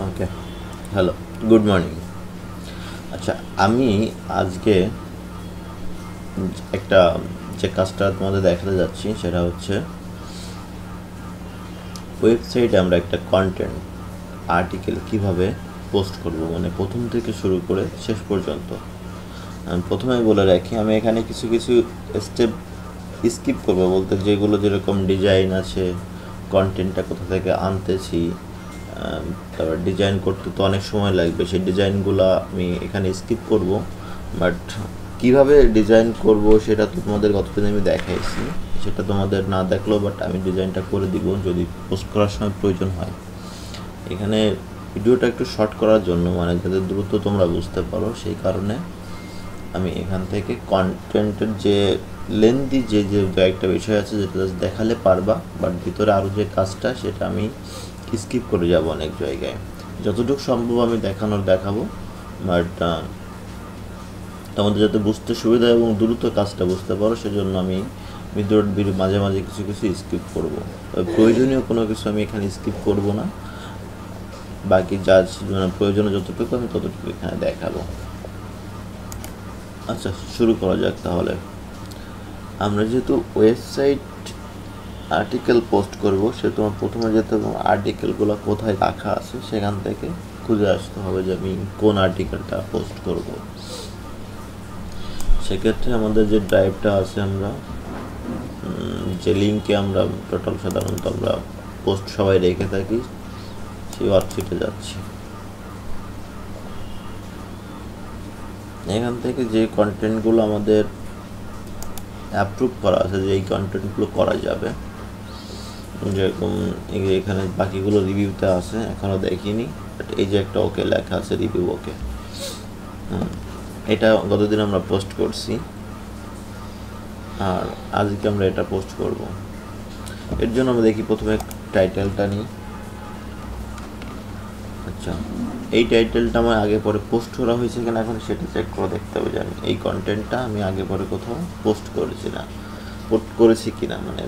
ওকে, hello, good morning. আচ্ছা, আমি আজকে একটা যে কাজটা তোমাদের দেখাতে যাচ্ছি সেটা হচ্ছে ওয়েবসাইটে আমরা একটা কন্টেন্ট আর্টিকেল কিভাবে পোস্ট করব, মানে প্রথম থেকে শুরু করে শেষ পর্যন্ত। আমি প্রথমেই বলে রাখি, আমি এখানে কিছু কিছু স্টেপ স্কিপ করবো, বলতে যেগুলো যেরকম ডিজাইন আছে, কন্টেন্টটা কোথা থেকে আনতেছি, তারপর ডিজাইন করতে তো অনেক সময় লাগবে, সেই ডিজাইনগুলো আমি এখানে স্কিপ করব। বাট কিভাবে ডিজাইন করব সেটা তো তোমাদের গতদিন আমি দেখাইছি, সেটা তোমাদের না দেখলেও বাট আমি ডিজাইনটা করে দিব যদি পোস্ট করার সময় প্রয়োজন হয়। এখানে ভিডিওটা একটু শর্ট করার জন্য, মানে যাতে দ্রুত তোমরা বুঝতে পারো, সেই কারণে আমি এখান থেকে কন্টেন্টের যে লেন্দি যে যে একটা বিষয় আছে যেটা দেখালে পারবা, বাট ভিতরে আরও যে কাজটা সেটা আমি স্কিপ করে যাব অনেক জায়গায়। যতটুকু সম্ভব আমি দেখাবো, বাট তোমাদের যাতে বুঝতে সুবিধা এবং দ্রুত কাজটা বুঝতে পারো সেজন্য আমি ভিডিওর মাঝে মাঝে কিছু কিছু স্কিপ করব। প্রয়োজনীয় কোনো কিছু আমি এখানে স্কিপ করব না, বাকি যা মানে প্রয়োজনীয় যতটুকু আমি ততটুকু এখানে দেখাবো। আচ্ছা, শুরু করা যাক তাহলে। আমরা যেহেতু ওয়েবসাইট আর্টিকেল পোস্ট করব, সেহেতু আমার প্রথমে যেতে হবে আর্টিকেলগুলো কোথায় রাখা আছে সেখান থেকে খুঁজে আসতে হবে যে আমি কোন আর্টিকেলটা পোস্ট করব। সেক্ষেত্রে আমাদের যে ড্রাইভটা আছে, আমরা যে লিঙ্কে আমরা টোটাল সাধারণত আমরা পোস্ট সবাই রেখে থাকি, সেই ওয়ার্কশিটে যাচ্ছি। এখান থেকে যে কন্টেন্টগুলো আমাদের অ্যাপ্রুভ করা আছে, যে এই কন্টেন্টগুলো করা যাবে, যেরকম এখানে বাকিগুলো রিভিউতে আছে, এখনও দেখিনি, বাট এই যে একটা ওকে লেখা আছে, রিভিউ ওকে, এটা গতদিন আমরা পোস্ট করছি, আর আজকে আমরা এটা পোস্ট করব। এর জন্য আমরা দেখি প্রথমে টাইটেলটা নিই। আচ্ছা, এই টাইটেলটা আমার আগে পরে পোস্ট করা হয়েছে কিনা এখন সেটা চেক করে দেখতে হবে যে আমি এই কন্টেন্টটা আমি আগে পরে কোথাও পোস্ট করেছি না, পোস্ট করেছি কিনা, মানে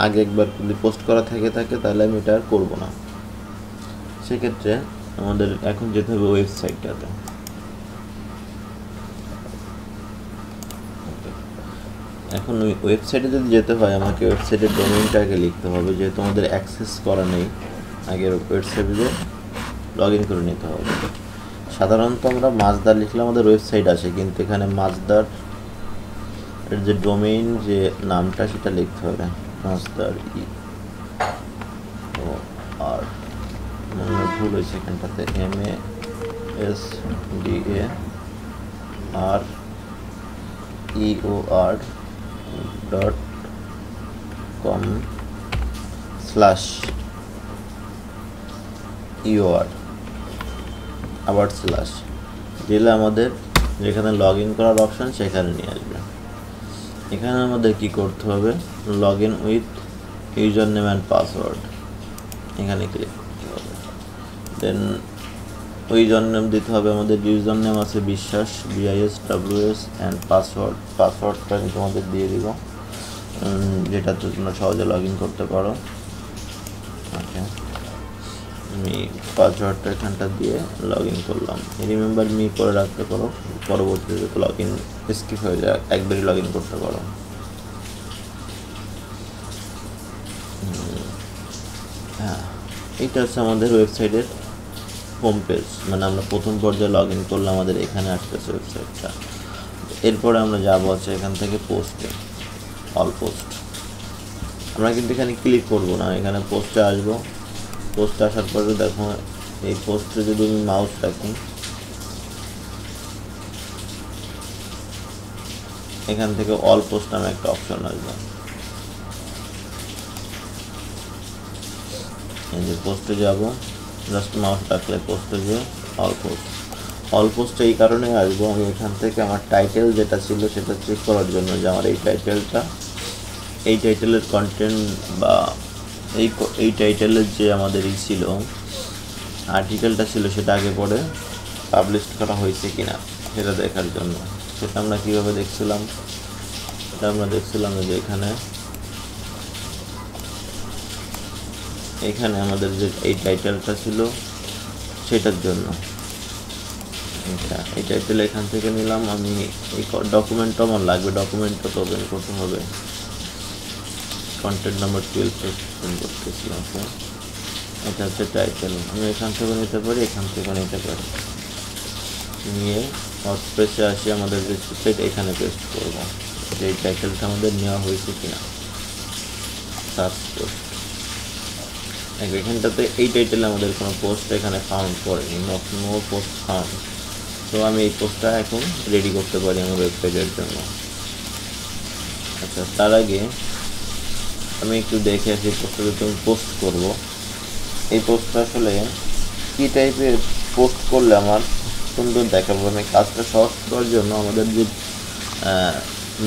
আগে একবার যদি পোস্ট করা থাকে তাহলে আমি এটা আর করবো না। সেক্ষেত্রে আমাদের এখন যেতে হবে ওয়েবসাইটটাতে। এখন ওই ওয়েবসাইটে যদি যেতে হয় আমাকে ওয়েবসাইটের ডোমেইনটাকে লিখতে হবে, যেহেতু আমাদের অ্যাক্সেস করা নেই, আগের ওয়েবসাইটে লগ ইন করে নিতে হবে। সাধারণত আমরা মাজদার লিখলে আমাদের ওয়েবসাইট আসে, কিন্তু এখানে মাজদার এর যে ডোমেইন যে নামটা সেটা লিখতে হবে, মাজদার আর ভুল হয়েছে এখানটাতে, masdar.com/EOR, আবার স্ল্যাশ দিলে আমাদের যেখানে লগ ইন করার অপশান সেখানে নিয়ে আসবে। এখানে আমাদের কি করতে হবে, log in with user name and password, এখানে ক্লিক করতে হবে। দেন ইউজার নেম দিতে হবে, আমাদের ইউজার নেম আছে বিশ্বাস, BISWS, অ্যান্ড পাসওয়ার্ডটা আমি তোমাদের দিয়ে দিব, যেটাতে তোমরা সহজে লগ ইন করতে পারো। ওকে, আমি পাসওয়ার্ডটা এখানটা দিয়ে লগ ইন করলাম। রিমেম্বার মি করে রাখতে পারো, পরবর্তীতে তো লগ ইন স্কিপ হয়ে যায়, একবারই লগ ইন করতে পারো। হ্যাঁ, এইটা হচ্ছে আমাদের ওয়েবসাইটের হোম পেজ, মানে আমরা প্রথম পর্যায়ে লগ ইন করলে আমাদের এখানে আসতেছে ওয়েবসাইটটা। এরপরে আমরা যাবো হচ্ছে এখান থেকে পোস্টে, অল পোস্ট। আমরা কিন্তু এখানে ক্লিক করবো না, এখানে পোস্টে আসবো। পোস্টে আসার পরে দেখো এই পোস্টে যদি আমি মাউস রাখি, এখান থেকে অল পোস্ট নামে একটা অপশন আসবে। এই যে পোস্টে যাব, জাস্ট মাউস রাখলে পোস্টে যে অল পোস্ট এই কারণে আসবো, আমি এখান থেকে আমার টাইটেল যেটা ছিল সেটা চেক করার জন্য যে আমার এই টাইটেলের কন্টেন্ট বা এই টাইটেলের যে আমাদের ছিল আর্টিকেলটা ছিল সেটা আগে পরে পাবলিশ করা হয়েছে কিনা সেটা দেখার জন্য। সেটা আমরা কীভাবে দেখছিলাম, সেটা আমরা দেখছিলাম যে এখানে আমাদের যে এই টাইটেলটা ছিল সেটার জন্য। আচ্ছা, এই টাইটেল এখান থেকে নিলাম। আমি এই ডকুমেন্টটা আমার লাগবে, ডকুমেন্টটা তো ওপেন করতে হবে। কন্টেন্ট নাম্বার 12 ওপেন করতেছিলাম। এটা হচ্ছে টাইটেল। আমি এখান থেকে নিতে পারি, এখান থেকে নিতে পারি। নিয়ে ওয়ার্ডপ্রেসে আসি, আমাদের যে সাইট এখানে পেস্ট করবো যে এই টাইটেলটা আমাদের নেওয়া হয়েছে কিনা। সার্চ পোস্ট, এখানটাতে এই টাইটেলে আমাদের কোনো পোস্ট এখানে ফাউন্ড করেনি, নো পোস্ট ফাউন্ড। তো আমি এই পোস্টটা এখন রেডি করতে পারি আমার ওয়েবসাইটের জন্য। আচ্ছা, তার আগে আমি একটু দেখে আসি পোস্টটা যদি আমি পোস্ট করবো, এই পোস্টটা আসলে কী টাইপের পোস্ট করলে আমার সুন্দর দেখাবো। আমি কাজটা সহজ করার জন্য আমাদের যে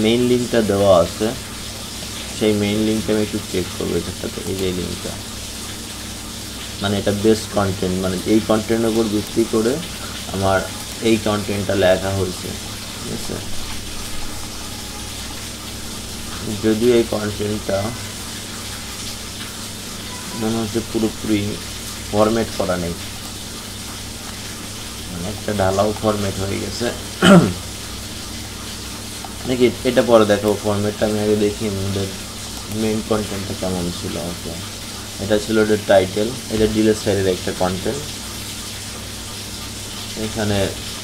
মেইন লিঙ্কটা দেওয়া আছে, সেই মেইন লিঙ্কটা আমি একটু চেক করবো। এটার সাথে এই যে লিঙ্কটা, মানে এটা বেস্ট কন্টেন্ট, মানে এই কন্টেন্টের উপর ভিত্তি করে আমার এই কন্টেন্টটা লেখা হয়েছে, ঠিক আছে। যদিও এই কন্টেন্টটা মনে হচ্ছে পুরোপুরি ফরম্যাট করা নেই, মানে একটা ঢালাও ফরম্যাট হয়ে গেছে নাকি। এটা পরে দেখাবো ফরম্যাটটা, আমি আগে দেখি আমাদের মেইন কন্টেন্টটা কেমন ছিল। ওকে, এটা ছিল ওদের টাইটেল, এটা ডিলেট সাইডের একটা কন্টেন্ট। এখানে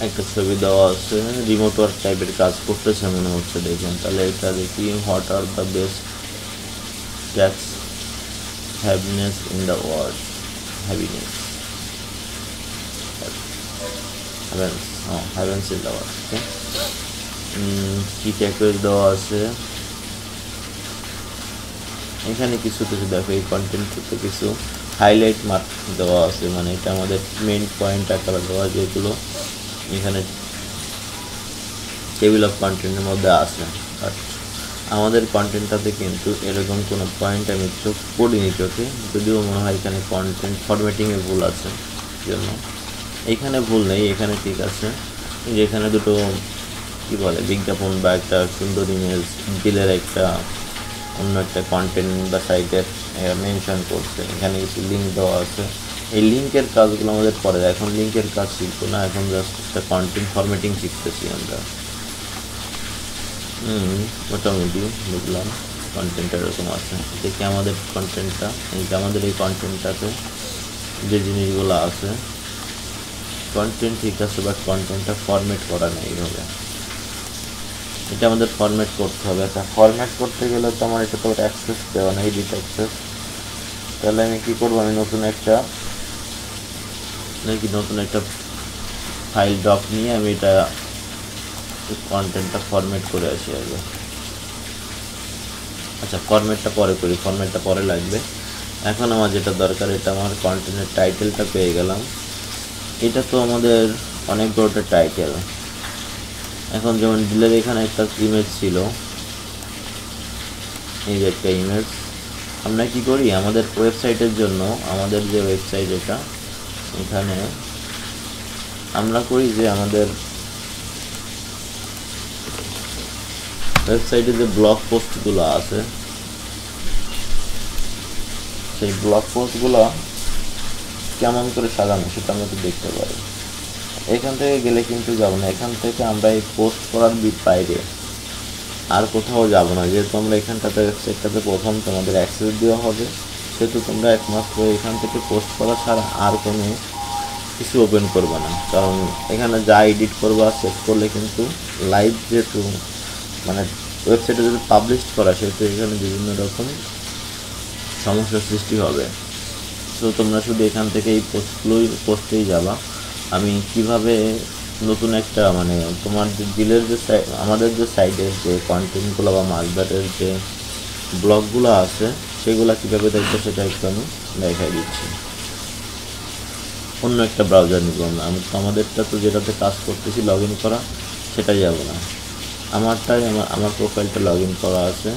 একটা ছবি দেওয়া আছে, রিমোট ওয়ার্ক টাইপের কাজ করতেছে মনে হচ্ছে, দেখেন। তাহলে এটা দেখি, what are the best tax happiness in the world. Happiness, havens in the world. Okay, কি ট্যাগের দেওয়া আছে এখানে কিছু কিছু দেখো, এই কন্টেন্টে কিছু হাইলাইট মার্ক দেওয়া আছে, মানে এটা আমাদের মেইন পয়েন্ট আকারে দেওয়া, যেগুলো এখানে টেবিল অফ কন্টেন্টের মধ্যে আছে। বাট আমাদের কন্টেন্টটাতে কিন্তু এরকম কোনো পয়েন্ট আমি চোখ পড়িনি চোখে, যদিও মনে হয় এখানে কন্টেন্ট ফরম্যাটিংয়ে ভুল আছে জন্য। এইখানে ভুল নেই, এখানে ঠিক আছে। যেখানে দুটো কী বলে বিজ্ঞাপন বা একটা সুন্দর ইমেজ ডিলের একটা অন্য একটা কন্টেন্ট বা সাইটের মেনশন করছে, এখানে কিছু লিঙ্ক দেওয়া আছে। এই লিঙ্কের কাজগুলো আমাদের পরে, এখন লিঙ্কের কাজ শিখবো না, এখন জাস্ট একটা কন্টেন্ট ফরম্যাটিং শিখতেছি আমরা। মোটামুটি বুঝলাম কন্টেন্টটা এরকম আছে। দেখি আমাদের কন্টেন্টটা, এই যে আমাদের এই কন্টেন্টটাতে যে জিনিসগুলো আছে, কন্টেন্ট ঠিক আছে, বাট কন্টেন্টটা ফরম্যাট করা নেই এইভাবে। এটা আমাদের ফরম্যাট করতে হবে। আচ্ছা, ফরম্যাট করতে গেলে তো আমার এটা তো অ্যাক্সেস দেওয়া নেই, এডিট অ্যাক্সেস। তাহলে আমি কী করবো, আমি নতুন একটা ফাইল ডক নিয়ে আমি এটা কন্টেন্টটা ফরম্যাট করে আসি আগে। আচ্ছা, ফরম্যাটটা পরে করি, ফরম্যাটটা পরে লাগবে। এখন আমার যেটা দরকার, এটা আমার কন্টেন্টের টাইটেলটা পেয়ে গেলাম। এটা তো আমাদের অনেক বড়টা টাইটেল। এখন যেমন ডিলের এখানে একটা ইমেজ ছিল, এই যে একটা ইমেজ। আমরা কি করি, আমাদের ওয়েবসাইটের জন্য, আমাদের যে ওয়েবসাইট এটা, এখানে আমরা করি যে আমাদের ওয়েবসাইটে যে ব্লগ পোস্টগুলো আছে, সেই ব্লগ পোস্টগুলো কেমন করে সাজানো সেটা আমরা তো দেখতে পারি। এখান থেকে গেলে কিন্তু যাবো না, এখান থেকে আমরা এই পোস্ট করার বাইরে আর কোথাও যাব না। যেহেতু আমরা এখানটাতে ওয়েবসাইটটাতে প্রথম তোমাদের অ্যাক্সেস দেওয়া হবে, সেহেতু তোমরা একমাত্র এখান থেকে পোস্ট করা ছাড়া আর কোনো কিছু ওপেন করবে না। কারণ এখানে যা এডিট করবা সেভ করলে কিন্তু লাইভ, যেহেতু মানে ওয়েবসাইটে যদি পাবলিশ করা, সেহেতু এখানে বিভিন্ন রকম সমস্যার সৃষ্টি হবে। তো তোমরা শুধু এখান থেকে এই পোস্টেই যাবা। আমি কিভাবে নতুন একটা, মানে তোমার যে ডিলের যে আমাদের যে সাইডের যে কন্টেন্টগুলো বা মার্কেটের যে ব্লগগুলো আছে, সেগুলো কীভাবে দেখবো সেটা একটু আমি দেখাই দিচ্ছি। অন্য একটা ব্রাউজার নিব আমরা, আমাদেরটা তো যেটাতে কাজ করতেছি লগ ইন করা, সেটাই যাব না। আমার প্রোফাইলটা লগ ইন করা আছে।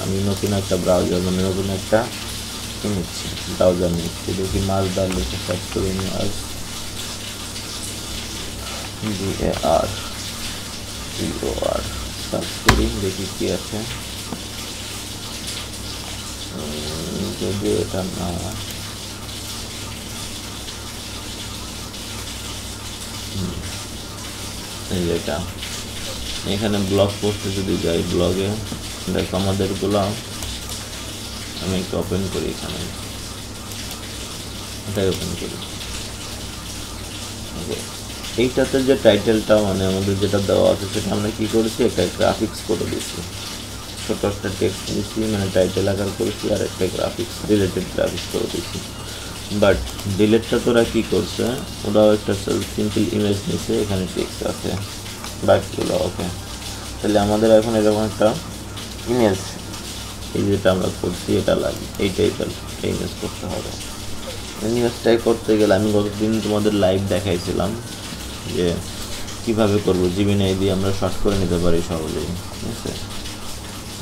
আমি নতুন একটা ব্রাউজার, মানে নতুন একটা নিচ্ছি, ব্রাউজার নিচ্ছি। দেখি মাছদার লিখে সার্চ করি, মাছ GAR সার্চ করি, দেখি কি আছে। যদিও এটা না, এই যেটা এখানে ব্লগ পোস্টে যদি যাই, ব্লগে দেখো আমাদেরগুলো, আমি একটু ওপেন করি, এখানে এটাই ওপেন করি। ওকে, এইটাতে যে টাইটেলটা মানে আমাদের যেটা দেওয়া আছে সেটা আমরা কী করেছি, একটা গ্রাফিক্স করে দিয়েছি, ছোটো একটা টেক্সট দিয়েছি, মানে টাইটেল আকার করেছি, আর একটা গ্রাফিক্স রিলেটেড গ্রাফিক্স করে দিয়েছি। বাট ডিলেটটা তোরা কী করছে, ওরাও একটা সিম্পল ইমেজ নিচ্ছে, এখানে টেক্সট আছে, বাকিগুলো ওকে। তাহলে আমাদের এখন এরকম একটা ইমেজ, এই যেটা আমরা করছি এটা লাগে, এই টাইপের ইমেজ করতে হবে। ইমেজটাই করতে গেলে আমি গতদিন তোমাদের লাইভ দেখাইছিলাম যে কীভাবে করবো, জিমিনাই দিয়ে আমরা শর্ট করে নিতে পারি সহজেই, ঠিক আছে?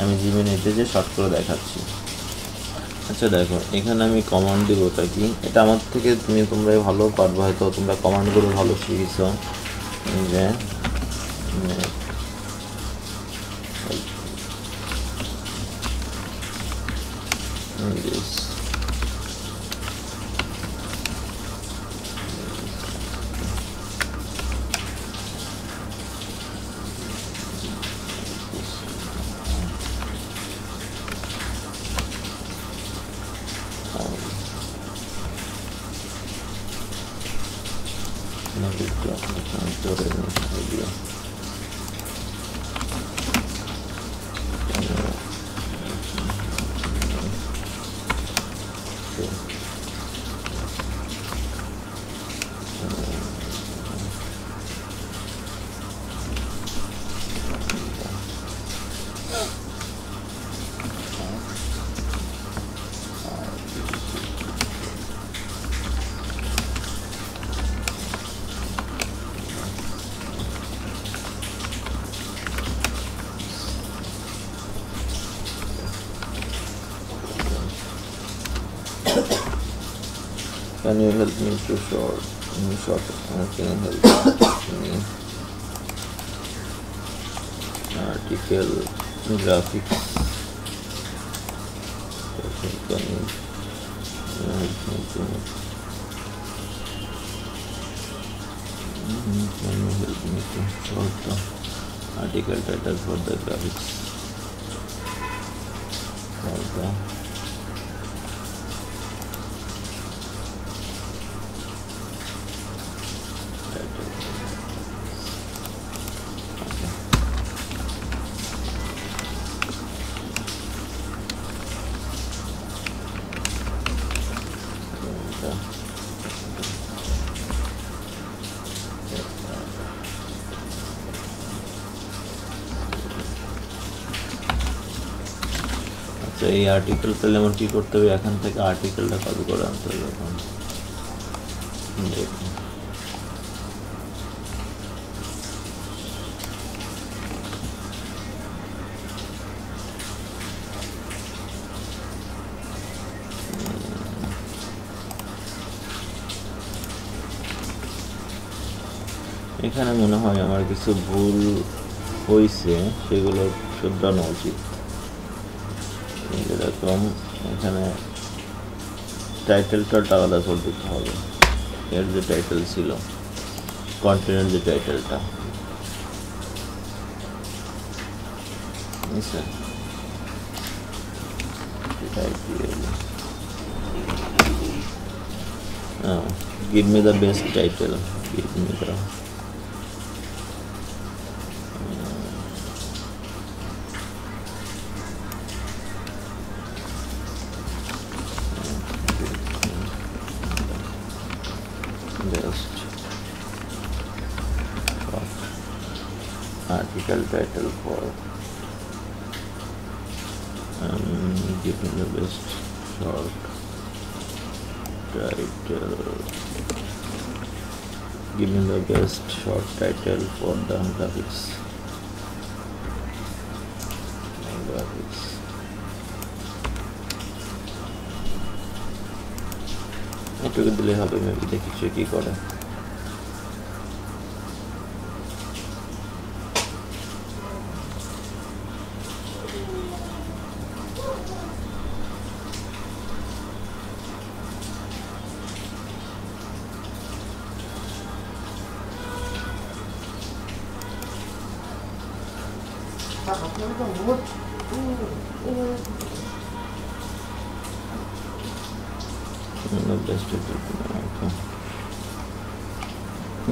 আমি জিমিনাইতে যে শর্ট করে দেখাচ্ছি। আচ্ছা দেখো, এখানে আমি কমান্ড দিব, ওটা কি, এটা আমার থেকে তোমরা ভালো পারবো, হয়তো তোমরা কমান্ডগুলো ভালো শিখেছ, যে can you help me to short can you help me article graphics, can you help me to short the article title for the graphics for the এই আর্টিকেল তাহলে আমার কী করতে হবে, এখান থেকে আর্টিকেলটা কপি করে আনতে হবে। এখন এখানে মনে হয় আমার কিছু ভুল হয়েছে, সেগুলো শুধরানো উচিত। যেরকম এখানে টাইটেলটা আলাদা করে দিতে হবে, এর যে টাইটেল ছিল, কন্টেন্টের যে টাইটেলটা, give me the best title, give me the article title for give me the best short title, give me the best short title for the graphics. এটুকু দিলে হবে, মেবি দেখি সে কি করে।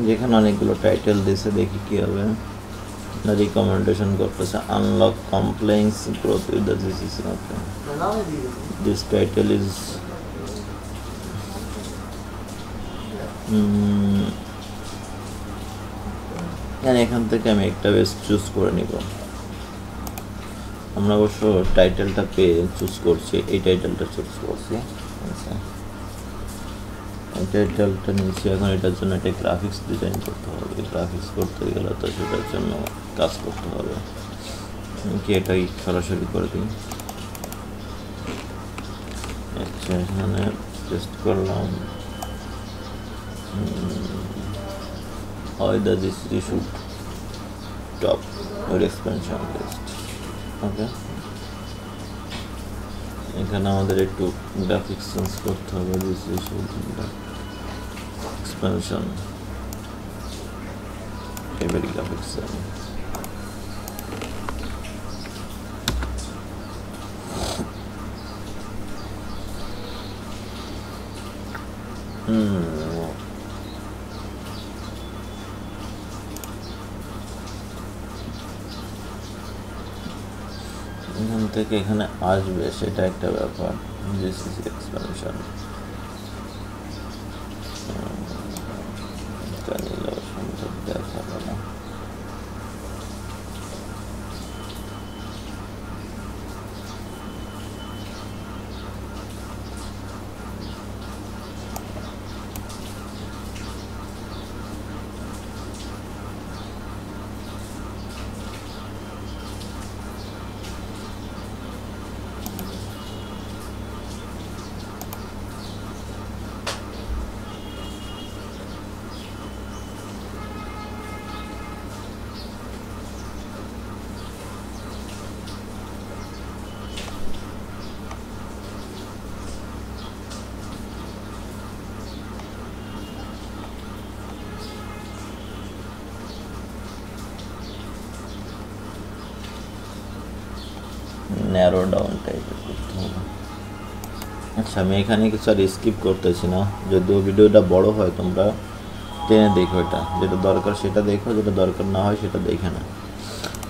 যেখানে অনেকগুলো টাইটেল দিয়েছে, দেখি কি হবে। রিকমেন্ডেশন করতেছে unlock compliance growth with the GCC. Okay, this title is এখান থেকে আমি একটা বেশ চুজ করে নিব। আমরা অবশ্য টাইটেলটা পেয়ে চুজ করছি, এই টাইটেলটা চুজ করছি। আচ্ছা, এই টাইটেলটা নিয়েছি। এখন এটার জন্য একটা গ্রাফিক্স ডিজাইন করতে হবে। গ্রাফিক্স করতে গেলে তো সেটার জন্য কাজ করতে হবে। কি এটাই সরাসরি করে দিই। আচ্ছা, এখানে টেস্ট করলাম হয় the GCC should top or expansion list. Okay, এখানে আমাদের একটু গ্রাফিক্স চেঞ্জ করতে হবে। জিসিসি শুড এক্সপেনশন এবারে গ্রাফিক্স এখান থেকে এখানে আসবে, সেটা একটা ব্যাপার। জিসিসি এক্সপেনশন নিলেও সম্ভব দেখাবে না। ন্যারো ডাউন টাইপের করতে হবে। আচ্ছা, আমি এখানে কিছু আর স্কিপ করতেছি না। যদিও ভিডিওটা বড় হয়, তোমরা টেনে দেখো, এটা যেটা দরকার সেটা দেখো, যেটা দরকার না হয় সেটা দেখে না।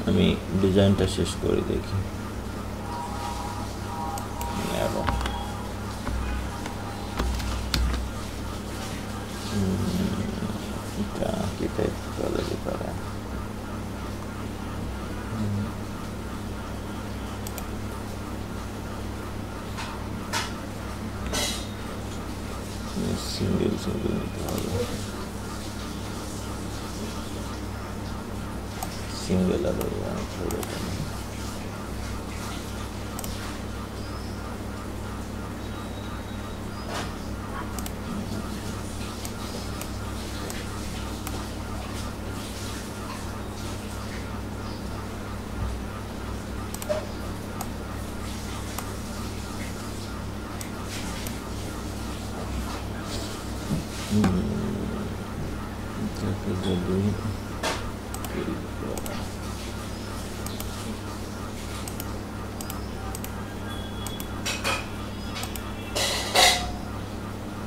আমি ডিজাইনটা শেষ করে দেখি। ন্যারো এটা কি টাইপ করা যেতে পারে? সিঙ্গেল নিতে হবে। সিঙ্গেল আর যদি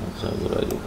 আচ্ছা ঘুরাই দেব।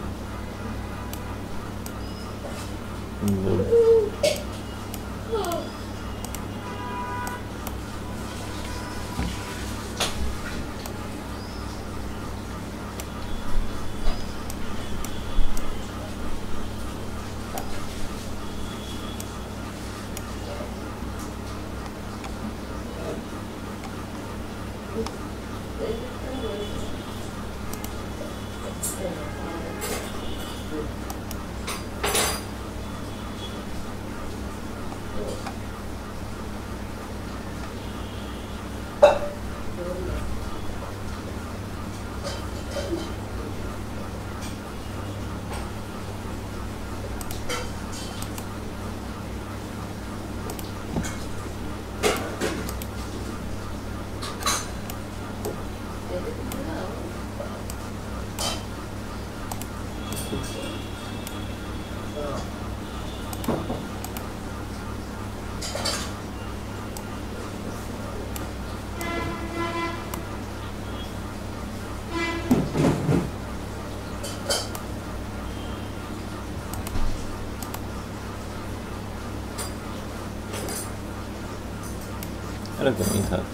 এরকমই থাক।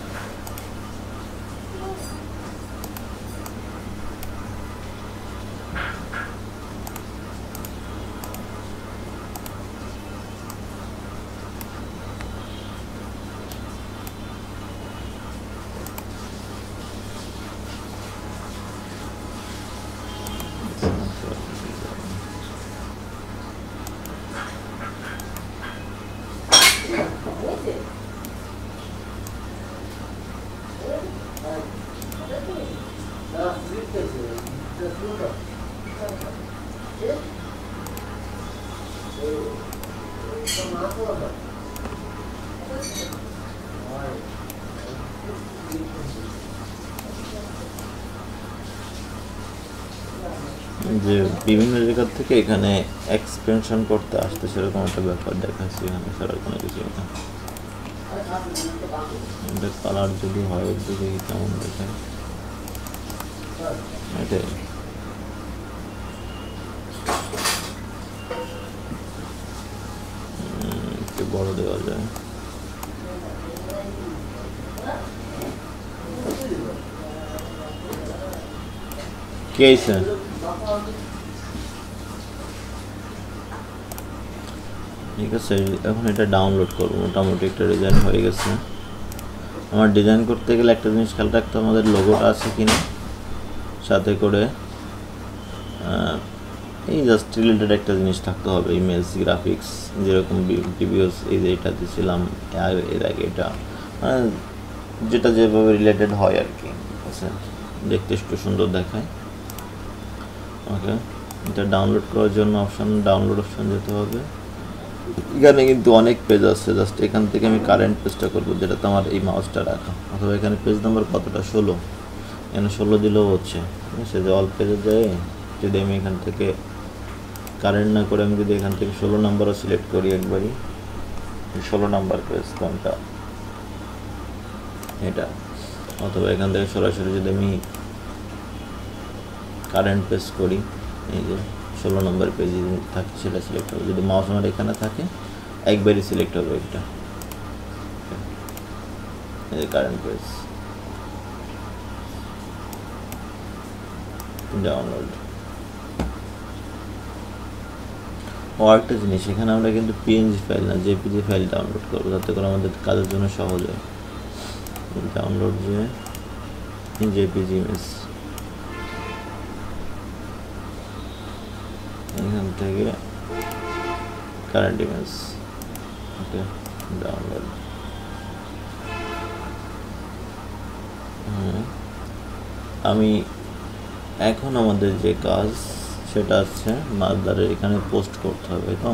যে বিভিন্ন জায়গা থেকে এখানে এক্সপেনশন করতে আসতে সেরকম একটা ব্যাপার দেখাচ্ছি এখানে সারা কোনো কিছু না। এটা কালার যদি হয় একটু দেখি কেমন দেখায়, এটাই একটু বড় দেওয়া যায়। কি আছে ঠিক আছে, এখন এটা ডাউনলোড করবো। মোটামুটি একটা ডিজাইন হয়ে গেছে। আমার ডিজাইন করতে গেলে একটা জিনিস খেয়াল রাখতে, আমাদের লোগোটা আছে কিনা, সাথে করে এই জাস্ট রিলেটেড একটা জিনিস থাকতে হবে, ইমেজ গ্রাফিক্স, যেরকম প্রিভিয়াস এই যে এটা দিয়েছিলাম এর আগে, এটা মানে যেটা যেভাবে রিলেটেড হয় আর কি, আচ্ছা দেখতে একটু সুন্দর দেখায়। ওকে, এটা ডাউনলোড করার জন্য ডাউনলোড অপশান যেতে হবে। এখানে কিন্তু অনেক পেজ আছে, জাস্ট এখান থেকে আমি কারেন্ট পেজটা করবো, যেটাতে আমার এই মাউসটা রাখা, অথবা এখানে পেজ নাম্বার কতটা 16, এখানে 16 দিলেও হচ্ছে। সে যে অল পেজে যায়, যদি আমি এখান থেকে কারেন্ট না করে আমি যদি এখান থেকে 16 নাম্বারও সিলেক্ট করি একবারই, 16 নাম্বার পেজ কোনটা এটা, অথবা এখান থেকে সরাসরি যদি আমি কারেন্ট পেজ করি, এই যে 16 নম্বর পেজ থাকে সেটা সিলেক্ট হবে। যদি মাউস আমার এখানে থাকে একবারই সিলেক্ট হবে একটা, এই যে কারেন্ট পেজ ডাউনলোড। ও একটা জিনিস, এখানে আমরা কিন্তু পিএনজি ফাইল না জেপিজি ফাইল ডাউনলোড করবো, যাতে করে আমাদের কাজের জন্য সহজ হয়। ডাউনলোড যে জেপিজি ইমেজ, এখান থেকে কারেন্ট ইমেজ, ওকে ডাউনলোড। আমি এখন আমাদের যে কাজ সেটা আছে মাদারের এখানে পোস্ট করতে হবে, তো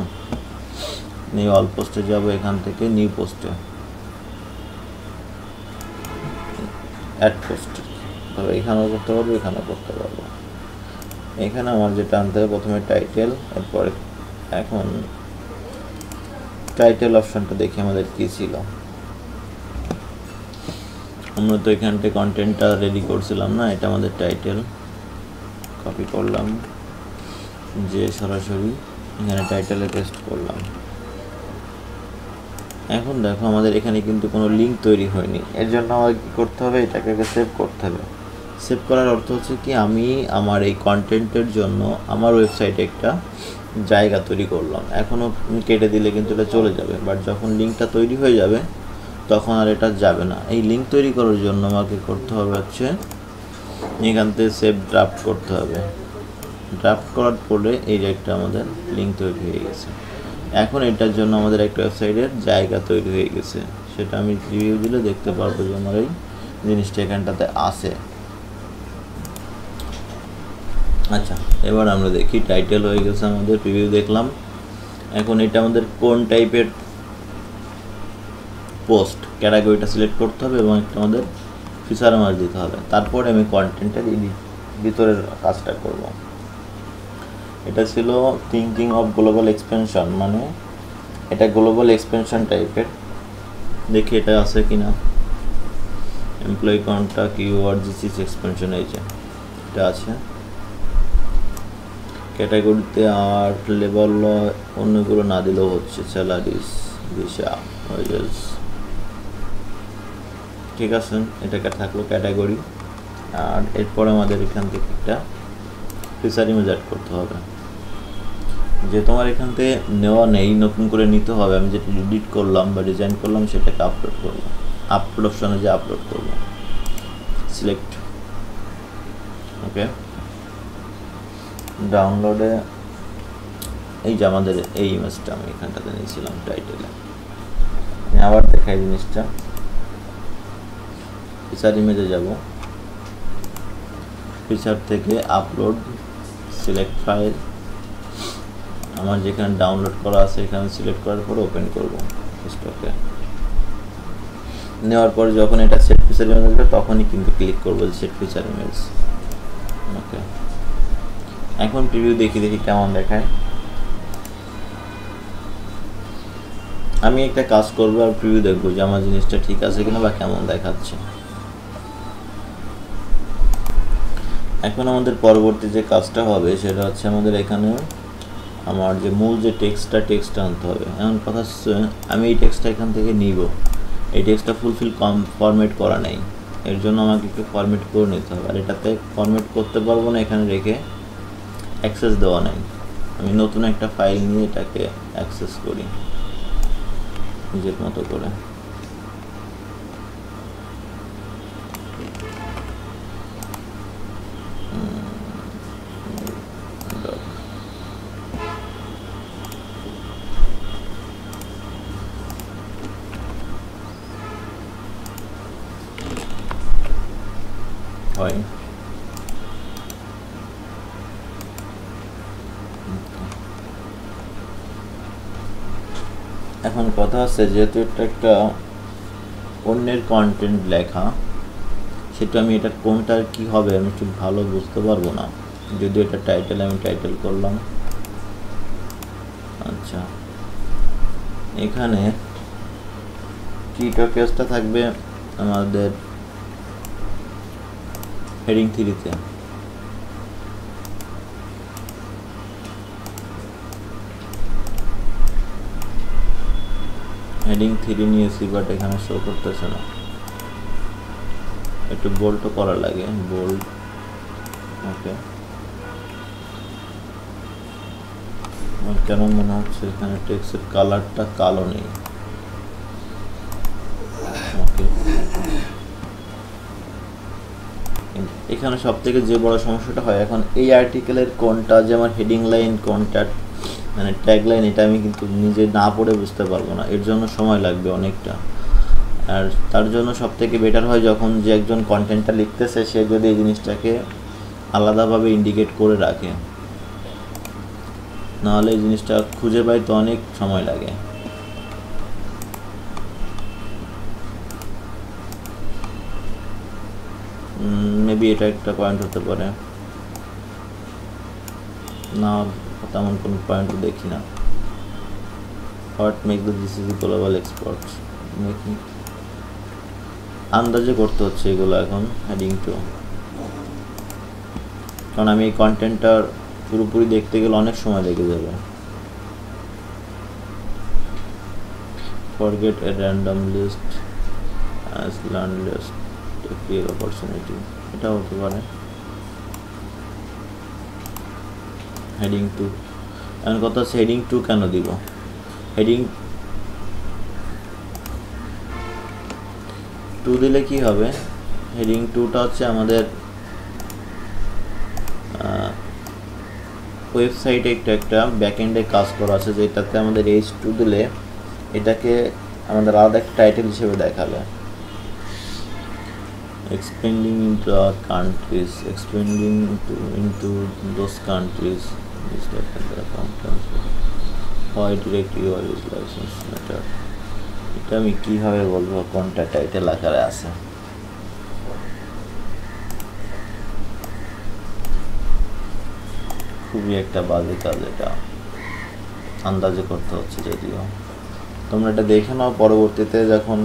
নিউ অল পোস্টে যাবো, এখান থেকে নিউ পোস্টে অ্যাড পোস্ট, তবে এখানেও করতে পারবো, এখানেও করতে পারবো। এখানে আমার যেটা আনতে হবে প্রথমে টাইটেল, এরপরে এখন টাইটেল অপশনটা দেখি আমাদের কি ছিল। আমরা তো এখানটা কন্টেন্টটা রেডি করছিলাম না, এটা আমাদের টাইটেল, কপি করলাম, যে সরাসরি এখানে টাইটেলে পেস্ট করলাম। এখন দেখো আমাদের এখানে কিন্তু কোনো লিঙ্ক তৈরি হয়নি, এর জন্য আমাকে কী করতে হবে, এটাকে সেভ করতে হবে। সেভ করার অর্থ হচ্ছে কি, আমি আমার এই কন্টেন্টের জন্য আমার ওয়েবসাইটে একটা জায়গা তৈরি করলাম, এখনও কেটে দিলে কিন্তু এটা চলে যাবে, বাট যখন লিঙ্কটা তৈরি হয়ে যাবে তখন আর এটা যাবে না। এই লিঙ্ক তৈরি করার জন্য আমাকে করতে হবে হচ্ছে এখান থেকে সেভ ড্রাফট করতে হবে। ড্রাফট করার পরে এই যে একটা আমাদের লিঙ্ক তৈরি হয়ে গেছে। এখন এটার জন্য আমাদের একটা ওয়েবসাইটের জায়গা তৈরি হয়ে গেছে, সেটা আমি রিভিউ দিলে দেখতে পারবো যে আমার এই জিনিসটা এখানটাতে আছে। আচ্ছা, এবার আমরা দেখি টাইটেল হয়ে গেছে আমাদের, প্রিভিউ দেখলাম। এখন এটা আমাদের কোন টাইপের পোস্ট, ক্যাটাগরিটা সিলেক্ট করতে হবে এবং একটা আমাদের ফিচার মার্ক দিতে হবে। তারপরে আমি কন্টেন্টের ভিতরের কাজটা করব। এটা ছিল থিঙ্কিং অফ গ্লোবাল এক্সপেনশন, মানে এটা গ্লোবাল এক্সপেনশন টাইপের। দেখি এটা আছে কিনা, এমপ্লয়ি কন্ট্যাক্ট কিওয়ার্ড জিসিস এক্সপেনশন, এই যে এটা আছে। ক্যাটাগরিতে আর লেভেল অন্যগুলো না দিলেও হচ্ছে, স্যালারিস, ভিসা, ওয়েজেস, ঠিক আছে, এটাকে থাকলো ক্যাটাগরি। আর এরপর আমাদের এখান থেকে একটা ফিচার ইমেজ অ্যাড করতে হবে, যে তোমার এখান থেকে নেওয়া নেই, নতুন করে নিতে হবে। আমি যেটা এডিট করলাম বা ডিজাইন করলাম সেটাকে আপলোড করব, আপলোড অপশনে যে আপলোড করব, সিলেক্ট, ওকে। ডাউনলোডে এই যে আমাদের এই ইমেজটা আমি এখানটাতে নিয়েছিলাম টাইটেলে, আমি আবার দেখাই জিনিসটা। ফিচার ইমেজে যাব, ফিচার থেকে আপলোড, সিলেক্ট ফাইল, আমার যেখানে ডাউনলোড করা আছে এখানে সিলেক্ট করার পর ওপেন করব স্টকে। নেওয়ার পর যখন এটা সেট ফিচার ইমেজ আসবে তখনই কিন্তু ক্লিক করব সেট ফিচার ইমেজ, ওকে। এখন প্রিভিউ দেখি কেমন দেখায়। আমি একটা কাজ করবো আর প্রিভিউ দেখবো যে আমার জিনিসটা ঠিক আছে কিনা বা কেমন দেখাচ্ছে। এখন আমাদের পরবর্তী যে কাজটা হবে সেটা হচ্ছে আমাদের এখানে আমার যে মূল যে টেক্সটটা আনতে হবে। এমন কথা হচ্ছে আমি এই টেক্সটটা এখান থেকে নিব, এই টেক্সটটা ফুলফিল ফরম্যাট করা নেই, এর জন্য আমাকে একটু ফরম্যাট করে নিতে হবে। আর এটাতে ফরম্যাট করতে পারবো না, এখানে রেখে অ্যাক্সেস দেওয়া নেই। আমি নতুন একটা ফাইল নিয়ে এটাকে অ্যাক্সেস করি নিজের মতো করে। হয় এখন কথা হচ্ছে যেহেতু এটা একটা অন্যের কন্টেন্ট লেখা, সেটা আমি এটা কোনটার কি হবে আমি ঠিক ভালো বুঝতে পারবো না। যদি এটা টাইটেল, আমি টাইটেল করলাম, আচ্ছা। এখানে টিটো কেসটা থাকবে আমাদের হেডিং 3-তে, হেডিং 3 নিয়েছি বাট এখানে শো করতেছে না, একটু বোল্ড করা লাগে, বোল্ড, ওকে। আমার কেন মনে হচ্ছে এখানে টেক্সটের কালারটা কালো নেই, ওকে। এখানে সব থেকে যে বড় সমস্যাটা হয় এখন এই আর্টিকেলের কোনটা যে আমার হেডিং লাইন, কোনটা মানে ট্যাগ লাইন, এটা আমি কিন্তু নিজে না পড়ে বুঝতে পারবো না, এর জন্য সময় লাগবে অনেকটা। আর তার জন্য সব থেকে বেটার হয় যখন যে একজন কন্টেন্টটা লিখতেছে সে যদি এই জিনিসটাকে আলাদাভাবে ইন্ডিকেট করে রাখে, নাহলে এই জিনিসটা খুঁজে পাইতে অনেক সময় লাগে। মেবি এটা একটা পয়েন্ট হতে পারে না, তেমন কোনো পয়েন্টও দেখি না। What make the GCC global export making, আন্দাজে করতে হচ্ছে এগুলো এখন হেডিং 2, কারণ আমি এই কন্টেন্টটার পুরোপুরি দেখতে গেলে অনেক সময় লেগে যাবে। Forget a random list as learn list clear opportunity, এটা হতে পারে। হেডিং 2, এখন কথা হচ্ছে হেডিং 2 কেন দিব? হেডিং 2 দিলে কি হবে, হেডিং 2টা হচ্ছে আমাদের ওয়েবসাইটে একটা ব্যাকএন্ডে কাজ করা আছে, যেটাতে আমাদের H2 দিলে এটাকে আমাদের আলাদা একটা টাইটেল হিসেবে দেখাবে। expanding into our countries, expanding into those countries, this type of account, why direct your use license matter, এটা আমি কিভাবে বলবো কোনটা টাইটেল আকারে আছে। খুবই একটা বাজে কাজ, এটা আন্দাজে করতে হচ্ছে। যদিও তোমরা এটা দেখে নাও পরবর্তীতে, যখন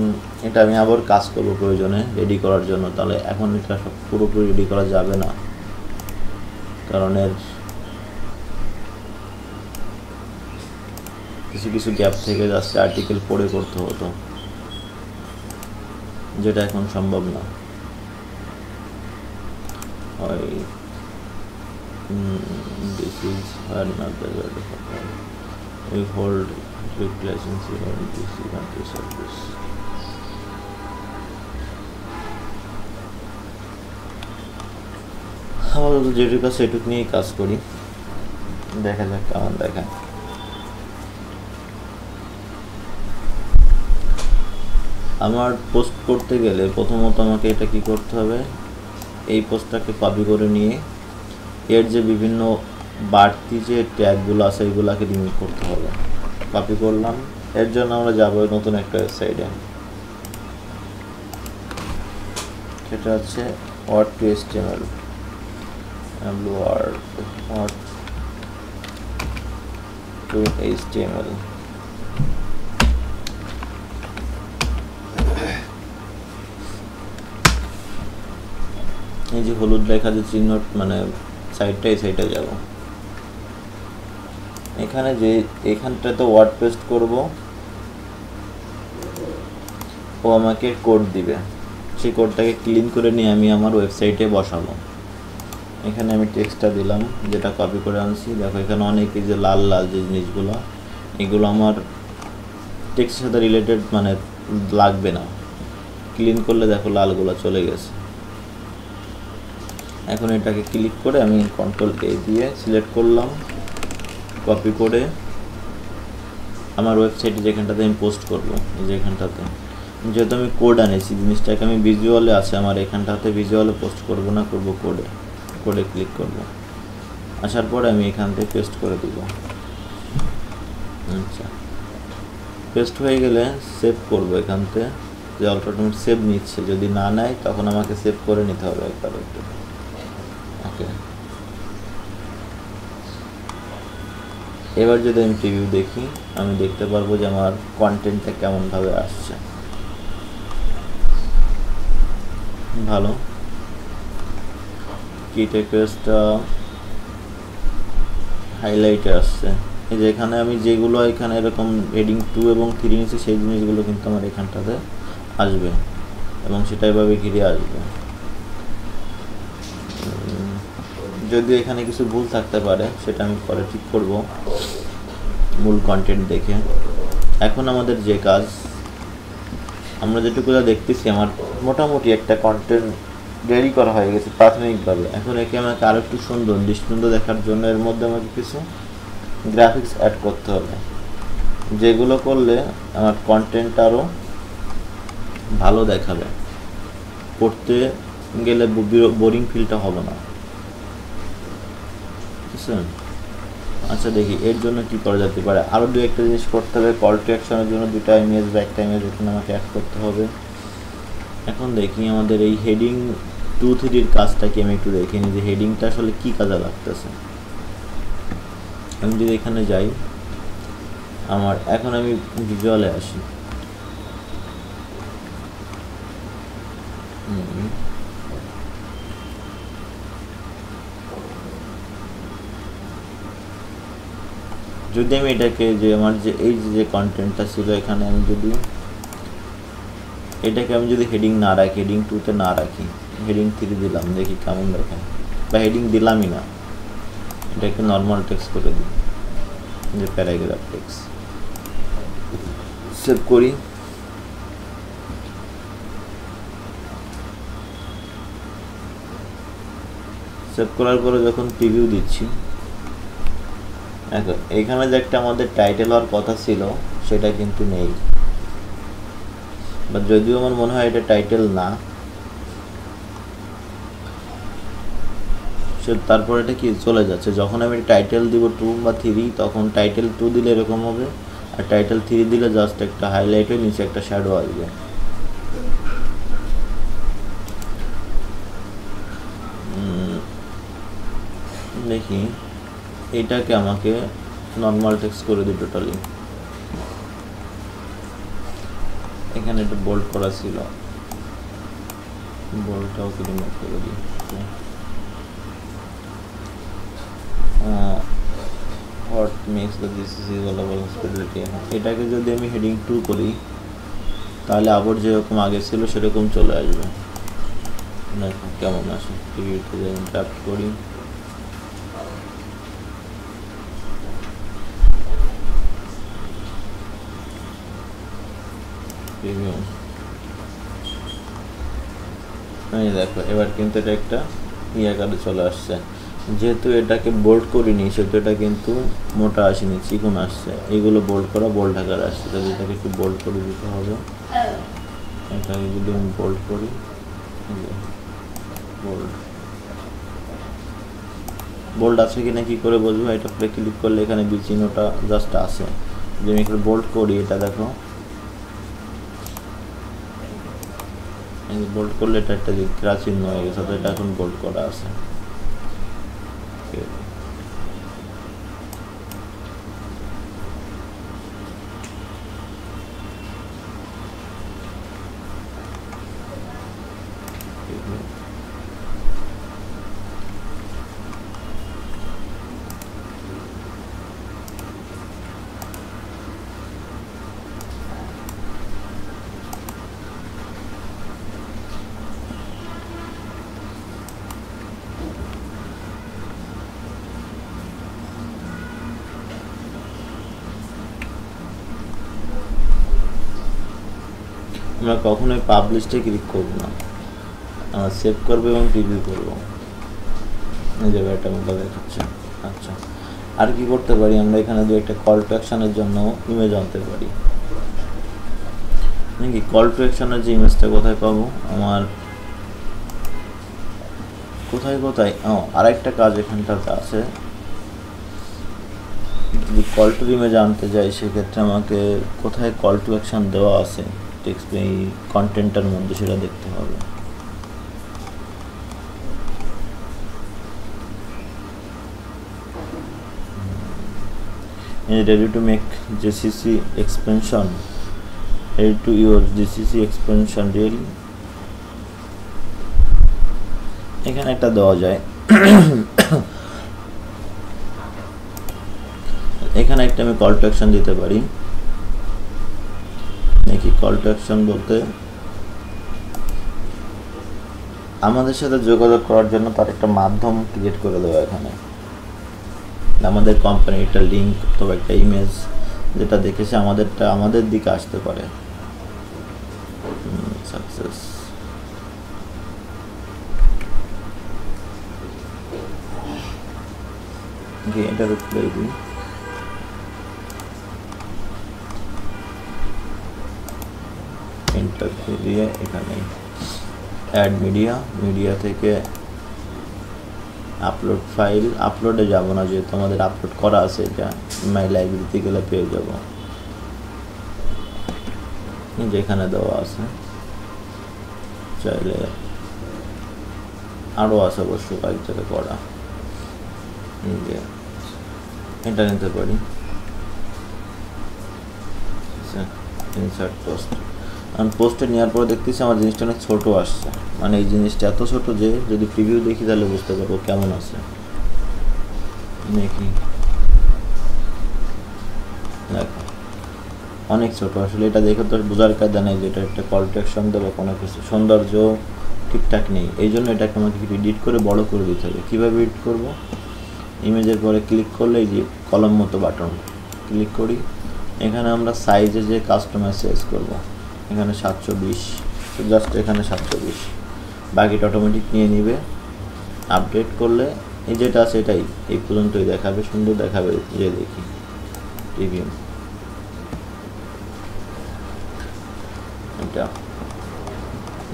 এটা আমি আবার কাজ করবো প্রয়োজনে রেডি করার জন্য, তাহলে এখন এটা সব পুরোপুরি রেডি করা যাবে না, কারণ এর কিছু গ্যাপ থেকে জাস্ট আর্টিকেল পড়ে করতে হতো। যেটা এখন সম্ভব না। This is another we hold relationship on this country service. আমাদের যেটুকু সেটুক নিয়ে কাজ করি, দেখা যাক কেমন দেখা। আমার পোস্ট করতে গেলে প্রথমত আমাকে এটা কি করতে হবে, এই পোস্টটাকে কপি করে নিয়ে এর যে বিভিন্ন বাড়তি যে ট্যাগগুলো আছে এইগুলোকে রিমুভ করতে হবে। কপি করলাম, এর জন্য আমরা যাব নতুন একটা ওয়েবসাইটে, সেটা হচ্ছে word2html। word2html এই যে হলুদ লেখা যে চিহ্ন মানে সাইডটা, এই সাইডে যাব। এখানে যে এখানটাতে ওয়ার্ড পেস্ট করব, ও আমাকে কোড দিবে, সেই কোডটাকে ক্লিন করে নিয়ে আমি আমার ওয়েবসাইটে বসাবো। এখানে আমি টেক্সটটা দিলাম যেটা কপি করে আনছি। দেখো এখানে অনেক এই যে লাল লাল যে জিনিসগুলো, এগুলো আমার টেক্সটের সাথে রিলেটেড মানে লাগবে না। ক্লিন করলে দেখো লালগুলো চলে গেছে। এখন এটাকে ক্লিক করে আমি Ctrl+A দিয়ে সিলেক্ট করলাম, কপি করে আমার ওয়েবসাইটে যেখানটাতে আমি পোস্ট করব, এই যে এখানটাতে যেহেতু আমি কোড আনেছি, জিনিসটাকে আমি ভিজুয়ালে আছে আমার এখানটাতে ভিজুয়ালে পোস্ট করব না, করব কোডে। কোডে ক্লিক করব, আসার পরে আমি এখান থেকে পেস্ট করে দিব। আচ্ছা, পেস্ট হয়ে গেলে সেভ করব এখান থেকে, যে অটোমেটিক সেভ নিচ্ছে, যদি না নেয় তখন আমাকে সেভ করে নিতে হবে একবার একটু। ওকে, এবার যদি আমি প্রিভিউ দেখি, আমি দেখতে পারবো যে আমার কন্টেন্টটা কেমনভাবে আসছে। ভালো, কি টেক্সটটা হাইলাইটে আসছে। এই যে এখানে আমি যেগুলো এখানে এরকম হেডিং 2 এবং 3 নিচ্ছি, সেই জিনিসগুলো কিন্তু আমার এখানটাতে আসবে এবং সেটা এভাবে ঘিরে আসবে। যদি এখানে কিছু ভুল থাকতে পারে সেটা আমি পরে ঠিক করব মূল কন্টেন্ট দেখে। এখন আমাদের যে কাজ, আমরা যেটুকু দেখতেছি আমার মোটামুটি একটা কন্টেন্ট রেডি করা হয়ে গেছে প্রাথমিকভাবে। এখন একে আমাকে আরও একটু সুন্দর দৃষ্টান্ত দেখার জন্য এর মধ্যে আমাকে কিছু গ্রাফিক্স অ্যাড করতে হবে, যেগুলো করলে আমার কন্টেন্ট আরও ভালো দেখাবে, পড়তে গেলে বোরিং ফিলটা হবে না। আচ্ছা দেখি এর জন্য কি করা যেতে পারে। আরও দু একটা জিনিস করতে হবে। কল টু অ্যাকশনের জন্য দুটা ইমেজ বা একটা ইমেজ এখানে আমাকে অ্যাড করতে হবে। এখন দেখি আমাদের এই হেডিং 2-3 কাজটা কি আমি একটু দেখে নিই যে হেডিংটা আসলে কি কাজে লাগতেছে। আমি যদি এখানে যাই, আমার এখন আমি ভিজুয়ালে আসি, যদি আমি এটাকে যে আমার যে এই যে কন্টেন্টটা ছিল এখানে আমি যদি এটাকে আমি যদি হেডিং না রাখি, হেডিং 2-তে না রাখি, হেডিং 3 দিলাম, দেখি কেমন দেখায়। বা হেডিং দিলামই না, এটাকে নর্মাল টেক্সট করে দিই, যে প্যারাগ্রাফ টেক্সট। সেভ করি, সেভ করার পরে যখন প্রিভিউ দিচ্ছি, এখন এখানে যে একটা আমাদের টাইটেল হওয়ার কথা ছিল সেটা কিন্তু নেই, বা যদিও আমার মনে হয় এটা টাইটেল না, তারপর এটা কি চলে যাচ্ছে। যখন আমি টাইটেল দিব 2 বা 3, তখন টাইটেল 2 দিলে এরকম হবে, আর টাইটেল 3 দিলে জাস্ট একটা হাইলাইট হয়ে নিচে একটা শ্যাডো আসবে। দেখি এইটাকে আমাকে নর্মাল টেক্সট করে দিই টোটালি। এখানে একটু বোল্ড করা ছিল, বোল্ডটাও রিমুভ করে দিই। What makes the this is all about hospitality. এটাকে যদি আমি হেডিং 2 করি, তাহলে আবার যেরকম আগে ছিল সেরকম চলে আসবে। দেখো কেমন আসে। টিভিতে ড্রাফট করি, দেখো এবার কিন্তু এটা একটা আকারে চলে আসছে। যেহেতু এটাকে বোল্ড করিনি সেহেতু এটা কিন্তু মোটা আসেনি, চিকন আসছে। এগুলো বোল্ড করা বোল্ড আকারে আসছে, তাহলে এটাকে একটু বোল্ড করে দিতে হবে। এটাকে যদি আমি বোল্ড করি, বোল্ড আছে কিনা কি করে বুঝবো? এটা পরে ক্লিক করলে এখানে বি চিহ্নটা জাস্ট আছে। যদি আমি একটু বোল্ড করি, এটা দেখো বোল্ড করলে এটা একটা ক্রা চিহ্ন হয়ে গেছে, তো এটা এখন বোল্ড করা আছে। আমরা কখনোই পাবলিশে ক্লিক করব না, আমরা সেভ করবো এবং প্রিভিউ করবো। এই জায়গাটা আমরা দেখাচ্ছি। আচ্ছা, আর কি করতে পারি আমরা? এখানে দু একটা কল টু অ্যাকশনের জন্য ইমেজ আনতে পারি নাকি? কল টু অ্যাকশনের যে ইমেজটা কোথায় পাবো? আমার কোথায় আর একটা কাজ এখানটাতে আছে। যদি কল টু ইমেজ আনতে যাই সেক্ষেত্রে আমাকে কোথায় কল টু অ্যাকশন দেওয়া আছে টেক্সট এই কন্টেন্টের মধ্যে সেটা দেখতে হবে। ready to make GCC expansion, ready to use GCC expansion really এখানে একটা দেওয়া যায়। এখানে একটা আমি কল টু অ্যাকশন দিতে পারি নাকি? কল টু অ্যাকশন বলতে আমাদের সাথে যোগাযোগ করার জন্য তার একটা মাধ্যম ক্রিয়েট করে দেওয়া, এখানে আমাদের কোম্পানির একটা লিঙ্ক অথবা একটা ইমেজ যেটা দেখেছে আমাদের দিকে আসতে পারে। সাকসেস। এটা খুলে দিই। এন্টার দিয়ে এখানে অ্যাড মিডিয়া থেকে আপলোড ফাইল, আপলোডে যাব না যেহেতু আমাদের আপলোড করা আছে, এটা মাই লাইব্রেরিতে গেলে পেয়ে যাব। যেখানে দেওয়া আছে, চাইলে আরও আছে অবশ্য কয়েক জায়গায় করা। এটা নিতে পারি, ইনসার্ট পোস্ট। আমি পোস্টে নেওয়ার পরে দেখতেছি আমার জিনিসটা অনেক ছোটো আসছে, মানে এই জিনিসটা এত ছোট যে যদি প্রিভিউ দেখি তাহলে বুঝতে পারবো কেমন আছে। দেখি, দেখো অনেক ছোট আসলে। এটা দেখে তো বোঝার কায়দা নেই যে এটা একটা কল টু অ্যাকশন দেবে, কোনো কিছু সৌন্দর্য ঠিকঠাক নেই। এই জন্য এটাকে আমাকে এডিট করে বড় করে দিতে হবে। কীভাবে এডিট করব? ইমেজের পরে ক্লিক করলে এই যে কলম মতো বাটন ক্লিক করি, এখানে আমরা সাইজে যে কাস্টমাইজ সাইজ করবো, এখানে 720, জাস্ট এখানে 720, বাকিটা অটোমেটিক নিয়ে নিবে। আপডেট করলে এই যেটা আছে এটাই এই পর্যন্তই দেখাবে, সুন্দর দেখাবে। যে দেখি রিভিউ,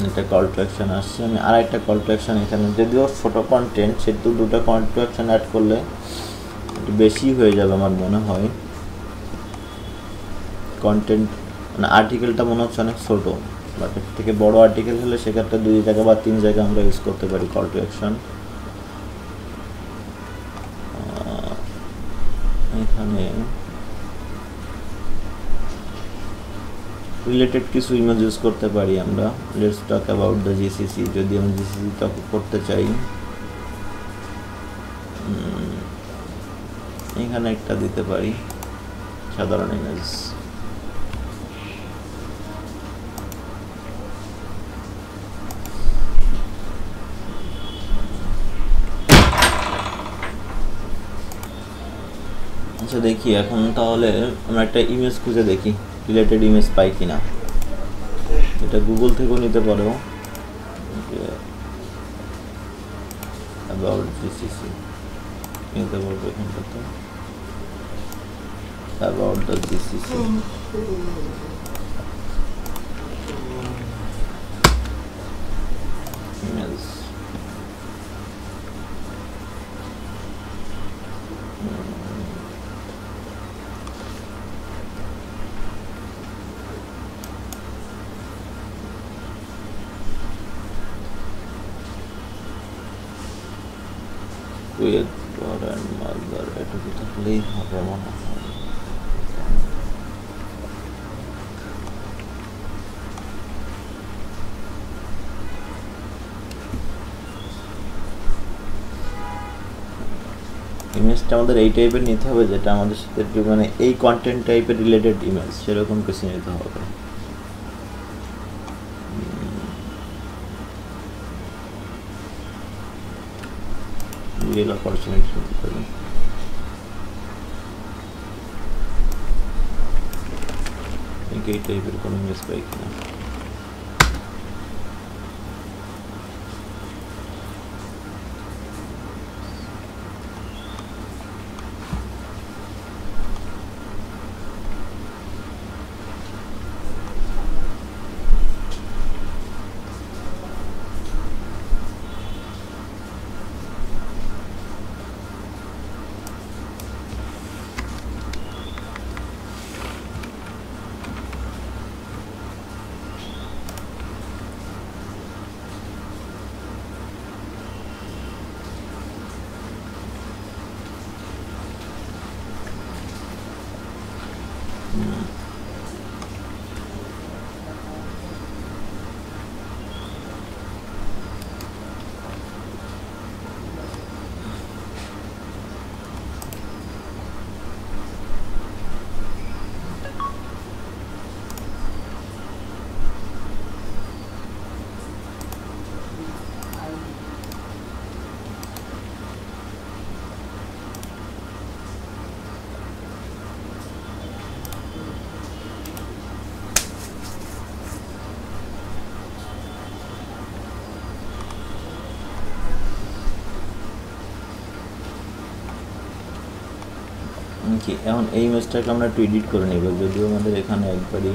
এটা কল টু অ্যাকশন আসছে। আমি আর একটা কল টু অ্যাকশন এখানে, যদিও ছোটো কন্টেন্ট সেহেতু দুটো কল টু অ্যাকশন অ্যাড করলে একটু বেশি হয়ে যাবে আমার মনে হয়। কন্টেন্ট মানে আর্টিকেলটা মনে হচ্ছে অনেক ছোটো, বাট এর থেকে বড় আর্টিকেল হলে সেক্ষেত্রে 2 জায়গা বা 3 জায়গা আমরা ইউজ করতে পারি কল টু অ্যাকশন। এখানে রিলেটেড কিছু ইমেজ ইউজ করতে পারি আমরা। Let's talk about the GCC, যদি আমি জিসিসি টক করতে চাই এখানে একটা দিতে পারি সাধারণ ইমেজ। আচ্ছা দেখি এখন তাহলে আমরা একটা ইমেজ খুঁজে দেখি রিলেটেড ইমেজ পাই কিনা। এটা গুগল থেকেও নিতে পারো, অ্যাবাউট জিসিসি নিতে পারবো এখানটাতে, about the GCC. Image with father and mother, এটুকু থাকলেই হবে মনে হয়। ইমেজটা আমাদের এই টাইপের নিতে হবে যেটা আমাদের সাথে একটু মানে এই কন্টেন্ট টাইপের রিলেটেড ইমেজ সেরকম কিছু নিতে হবে। রিয়েল অপরচুনিটি নিতে হবে। এই টাইপের কোনো ইমেজ পাই কিনা। কি এখন এই ইমেজটাকে আমরা একটু এডিট করে নেব, যদিও আমাদের এখানে একবারই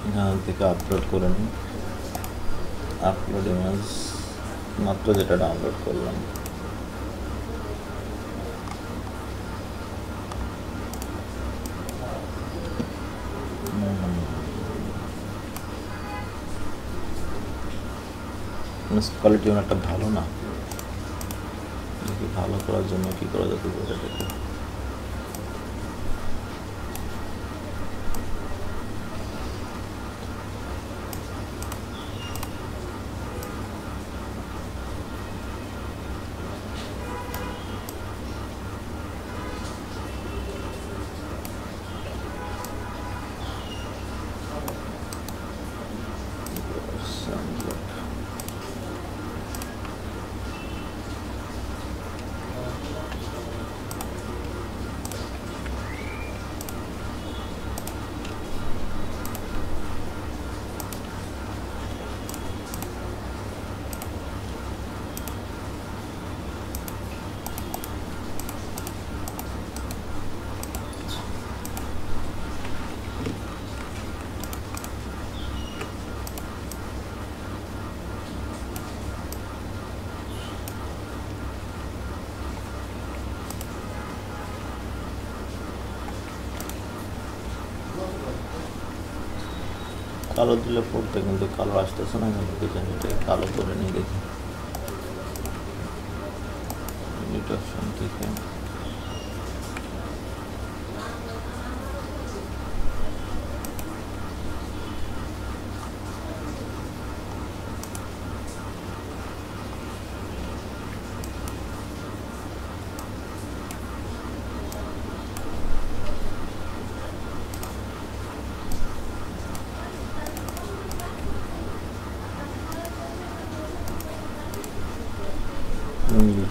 এখান থেকে আপলোড করে নিই। আপলোড ইমেজ মাত্র যেটা ডাউনলোড করলাম। কোয়ালিটি অনেকটা ভালো না, ভালো করার জন্য কি করা যেতে পারে দেখো। কালো দিলে পড়তে কিন্তু কালো আসতেছে না কেন কি জানি, এটা কালো করে নিয়ে দেখি এডিট অপশন থেকে।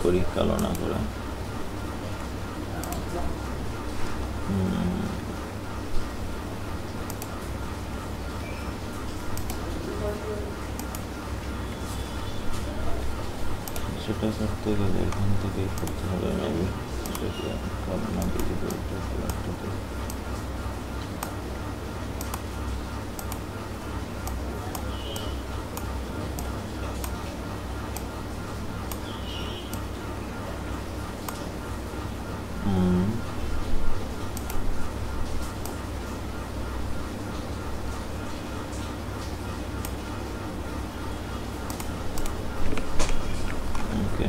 করি কালো না করে। সেটা করতে গেলে এখান থেকে করতে হবে মেবি কর্না ভিজিবলটাতে ওকে।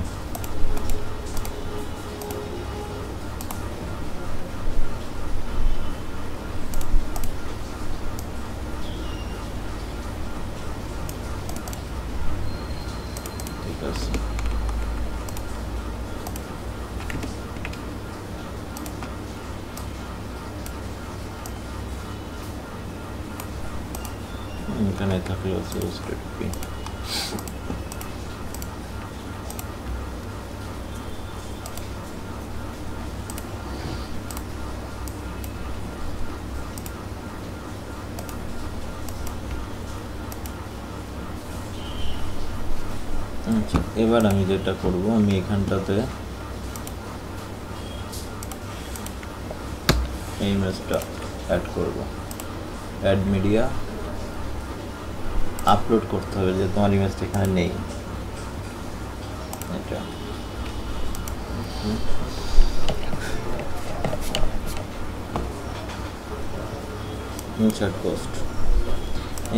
ঠিক আছে, এখানে থাকলে এবার আমি যেটা করব, আমি এখানটাতে এই ইমেজটা অ্যাড করব, অ্যাড মিডিয়া আপলোড করতে হবে, যে তোমার ইমেজটা এখানে নেই। এটা ইনসার্ট পোস্ট,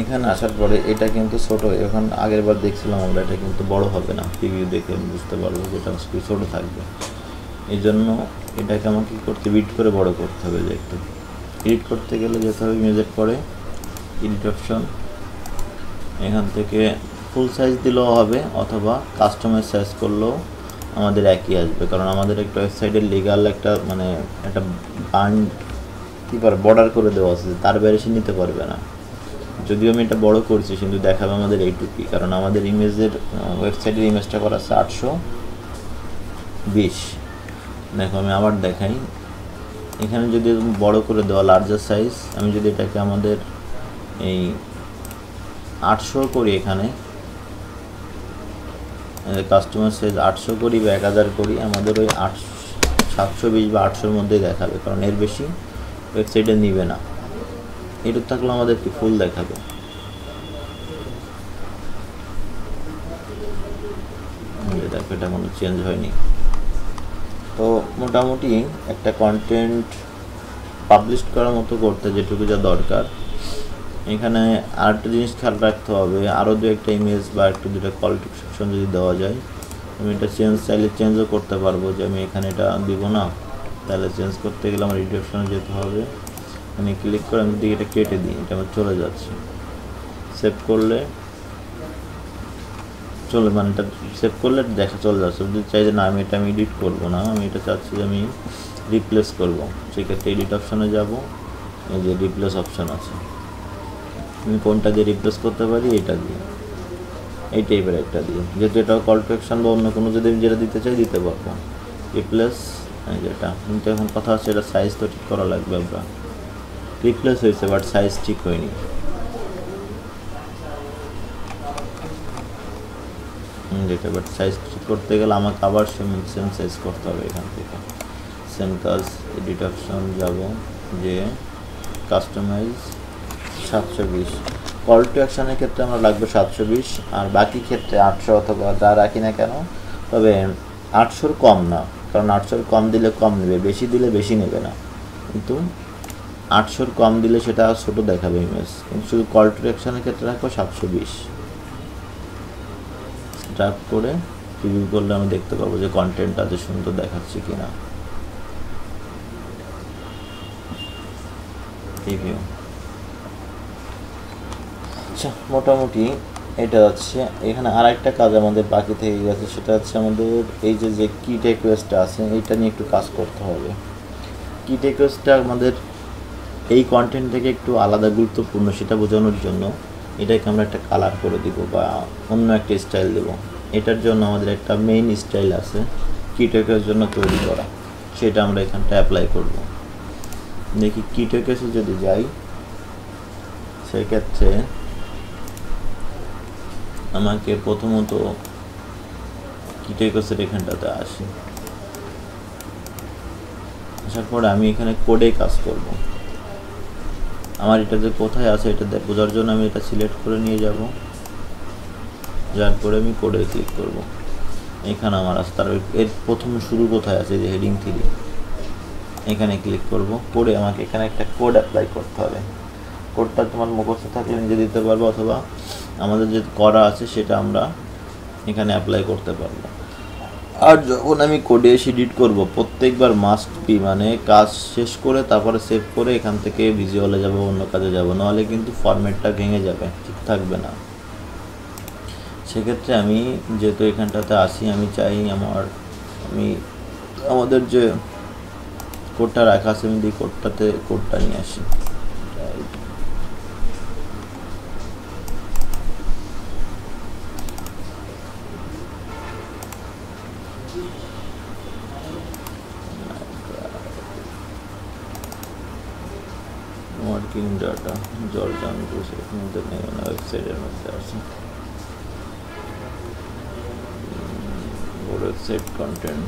এখানে আসার পরে এটা কিন্তু ছোট, এখন আগের বার দেখছিলাম আমরা, এটা কিন্তু বড় হবে না, প্রিভিউ দেখে বুঝতে পারবো যেটা ছোট থাকবে। এই জন্য এটাকে আমাকে কী করতে, এডিট করে বড় করতে হবে। যে একটু এডিট করতে গেলে যেতে হবে ইমেজের পরে এডিট অপশন, এখান থেকে ফুল সাইজ দিলেও হবে অথবা কাস্টমাইজ সাইজ করলেও আমাদের একই আসবে, কারণ আমাদের একটা ওয়েবসাইটের লিগাল একটা মানে একটা বান্ড কী পারে বর্ডার করে দেওয়া আছে, তার বাইরে সে নিতে পারবে না। যদিও আমি এটা বড় করছি কিন্তু দেখাবে আমাদের এইটুকুই, কারণ আমাদের ইমেজের ওয়েবসাইটের ইমেজটা করা আছে 820। দেখো আমি আবার দেখাই, এখানে যদি বড় করে দেওয়া লার্জার সাইজ, আমি যদি এটাকে আমাদের এই 800 করি, এখানে কাস্টমার সাইজ 800 করি বা 1000 করি, আমাদের ওই 720 বা 800-র মধ্যেই দেখাবে, কারণ এর বেশি ওয়েবসাইটে নিবে না। এটা থাকলে আমাদের কি ফুল দেখাবে। দেখো এটা কোনো চেঞ্জ হয়নি। তো মোটামুটি একটা কন্টেন্ট পাবলিশ করার মতো করতে যেটুকু যা দরকার, এখানে আরেকটা জিনিস খেয়াল রাখতে হবে, আরও দু একটা ইমেজ বা একটু দুটা কল টু সেকশন যদি দেওয়া যায়, আমি এটা চাইলে চেঞ্জও করতে পারবো, যে আমি এখানে এটা দিব না, তাহলে চেঞ্জ করতে গেলে আমার এডিট অপশনে যেতে হবে, এখানে ক্লিক করে আমি যদি এটা কেটে দিই, এটা আমার চলে যাচ্ছে। সেভ করলে মানে এটা সেভ করলে দেখা চলে যাচ্ছে। যদি চাই যে না আমি এডিট করবো না, আমি এটা চাচ্ছি যে আমি রিপ্লেস করবো, সেক্ষেত্রে এডিট অপশনে যাব, এই যে রিপ্লেস অপশন আছে, আমি কোনটা দিয়ে রিপ্লেস করতে পারি, এটা দিয়ে, এই টাইপের একটা দিয়ে, যেহেতু এটা কল টু অ্যাকশন বা অন্য কোনো যদি আমি যেটা দিতে চাই দিতে পারবো। রিপ্লেস যেটা, কিন্তু এখন কথা হচ্ছে এটা সাইজ তো ঠিক করা লাগবে। আমরা রিপ্লেস হয়েছে বাট সাইজ ঠিক হয়নি। যেটা বাট সাইজ ঠিক করতে গেলে আমাকে আবার সেম সাইজ করতে হবে। এখান থেকে সেম কাজ, এডিট অপশন যাব, যে কাস্টমাইজ 720, কল টু অ্যাকশনের ক্ষেত্রে আমার লাগবে 720, আর বাকি ক্ষেত্রে 800 অথবা যা রাখি না কেন, তবে 800-র কম না, কারণ 800-র কম দিলে কম নেবে, বেশি দিলে বেশি নেবে না, কিন্তু 800-র কম দিলে সেটা ছোট দেখাবে ইমেজ। কিন্তু শুধু কল টু অ্যাকশনের ক্ষেত্রে রাখবো 720। ড্রাগ করে রিভিউ করলে আমি দেখতে পাবো যে কন্টেন্টটা যে সুন্দর দেখাচ্ছে কিনা। রিভিউ, আচ্ছা মোটামুটি এটা হচ্ছে। এখানে আরেকটা কাজ আমাদের বাকি থেকে গেছে, সেটা হচ্ছে আমাদের এই যে কি রিকোয়েস্টটা আছে, এইটা নিয়ে একটু কাজ করতে হবে। কি রিকোয়েস্টটা আমাদের এই কন্টেন্ট থেকে একটু আলাদা গুরুত্বপূর্ণ, সেটা বোঝানোর জন্য এটাকে আমরা একটা কালার করে দিব বা অন্য একটা স্টাইল দেব। এটার জন্য আমাদের একটা মেইন স্টাইল আছে কিটেকের জন্য তৈরি করা, সেটা আমরা এখানটা অ্যাপ্লাই করব। দেখি কিটেকেসে যদি যাই, সেক্ষেত্রে আমাকে প্রথমত কিটেকেসের এখানটাতে আসি, আসার পরে আমি এখানে কোডে কাজ করব। আমার এটা যে কোথায় আছে এটা বোঝার জন্য আমি এটা সিলেক্ট করে নিয়ে যাব, যার পরে আমি কোডে ক্লিক করব। এখানে আমার আছে, তার এর প্রথম শুরু কোথায় আছে, যে হেডিং 3, এখানে ক্লিক করব। করে আমাকে এখানে একটা কোড অ্যাপ্লাই করতে হবে। কোডটা তোমার মুখস্থ থাকলে নিজে দিতে পারবো, অথবা আমাদের যে করা আছে সেটা আমরা এখানে অ্যাপ্লাই করতে পারবো। আর যখন আমি কোডে এসে এডিট করব, প্রত্যেকবার মাস্ট বি, মানে কাজ শেষ করে তারপরে সেভ করে এখান থেকে ভিজুয়ালে যাব, অন্য কাজে যাব, নাহলে কিন্তু ফরম্যাটটা ভেঙে যাবে, ঠিক থাকবে না। সেক্ষেত্রে আমি যেহেতু এখানটাতে আসি, আমি চাই আমাদের যে কোডটা রাখা আছে, আমি দিই কোডটা নিয়ে আসি। ওয়ার্কিং ডাটা জর্জান এর মধ্যে নেই, ওয়েবসাইটের মধ্যে আছে, ওয়েবসাইট কন্টেন্ট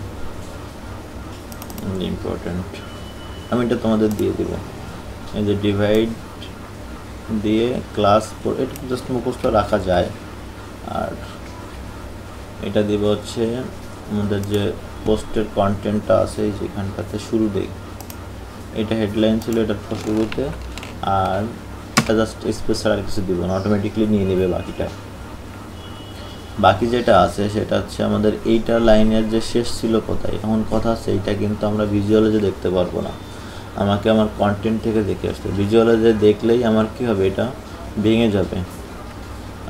ইম্পর্টেন্ট। আমি এটা তোমাদের দিয়ে দিব, এই যে ডিভাইড দিয়ে ক্লাস, এটা জাস্ট মুখস্থ রাখা যায়। আর এটা দিব হচ্ছে আমাদের যে পোস্টের কন্টেন্টটা আছে, যেখানটাতে শুরু দেই, এটা হেডলাইন ছিল, এটা শুরুতে, আর এটা জাস্ট স্পেস আর কিছু দিব না, অটোমেটিকলি নিয়ে নেবে বাকিটা। বাকি যেটা আছে সেটা হচ্ছে আমাদের এইটা লাইনের যে শেষ ছিল কোথায়, এমন কথা আছে, এইটা কিন্তু আমরা ভিজুয়ালাইজে দেখতে পারবো না, আমাকে আমার কন্টেন্ট থেকে দেখে আসতে হবে। ভিজুয়ালাইজে দেখলেই আমার কি হবে, এটা ভেঙে যাবে।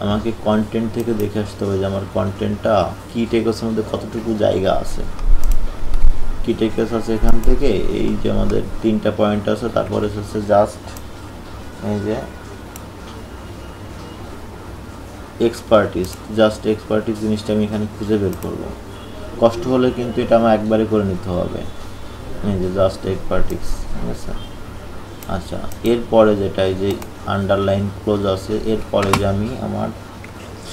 আমাকে কন্টেন্ট থেকে দেখে আসতে হবে যে আমার কন্টেন্টটা কি টেক্সের মধ্যে কতটুকু জায়গা আছে। কি টেক্স আছে এখান থেকে, এই যে আমাদের 3টা পয়েন্ট আছে, তারপরে হচ্ছে জাস্ট এই যে এক্সপার্টিস জিনিসটা আমি এখানে খুঁজে বের করবো। কষ্ট হলে কিন্তু এটা আমার একবারে করে নিতে হবে, এই যে জাস্ট এক্সপার্টিস। ঠিক আছে, আচ্ছা, এরপরে যেটা এই যে আন্ডারলাইন ক্লোজ আছে, এরপরে যে আমি আমার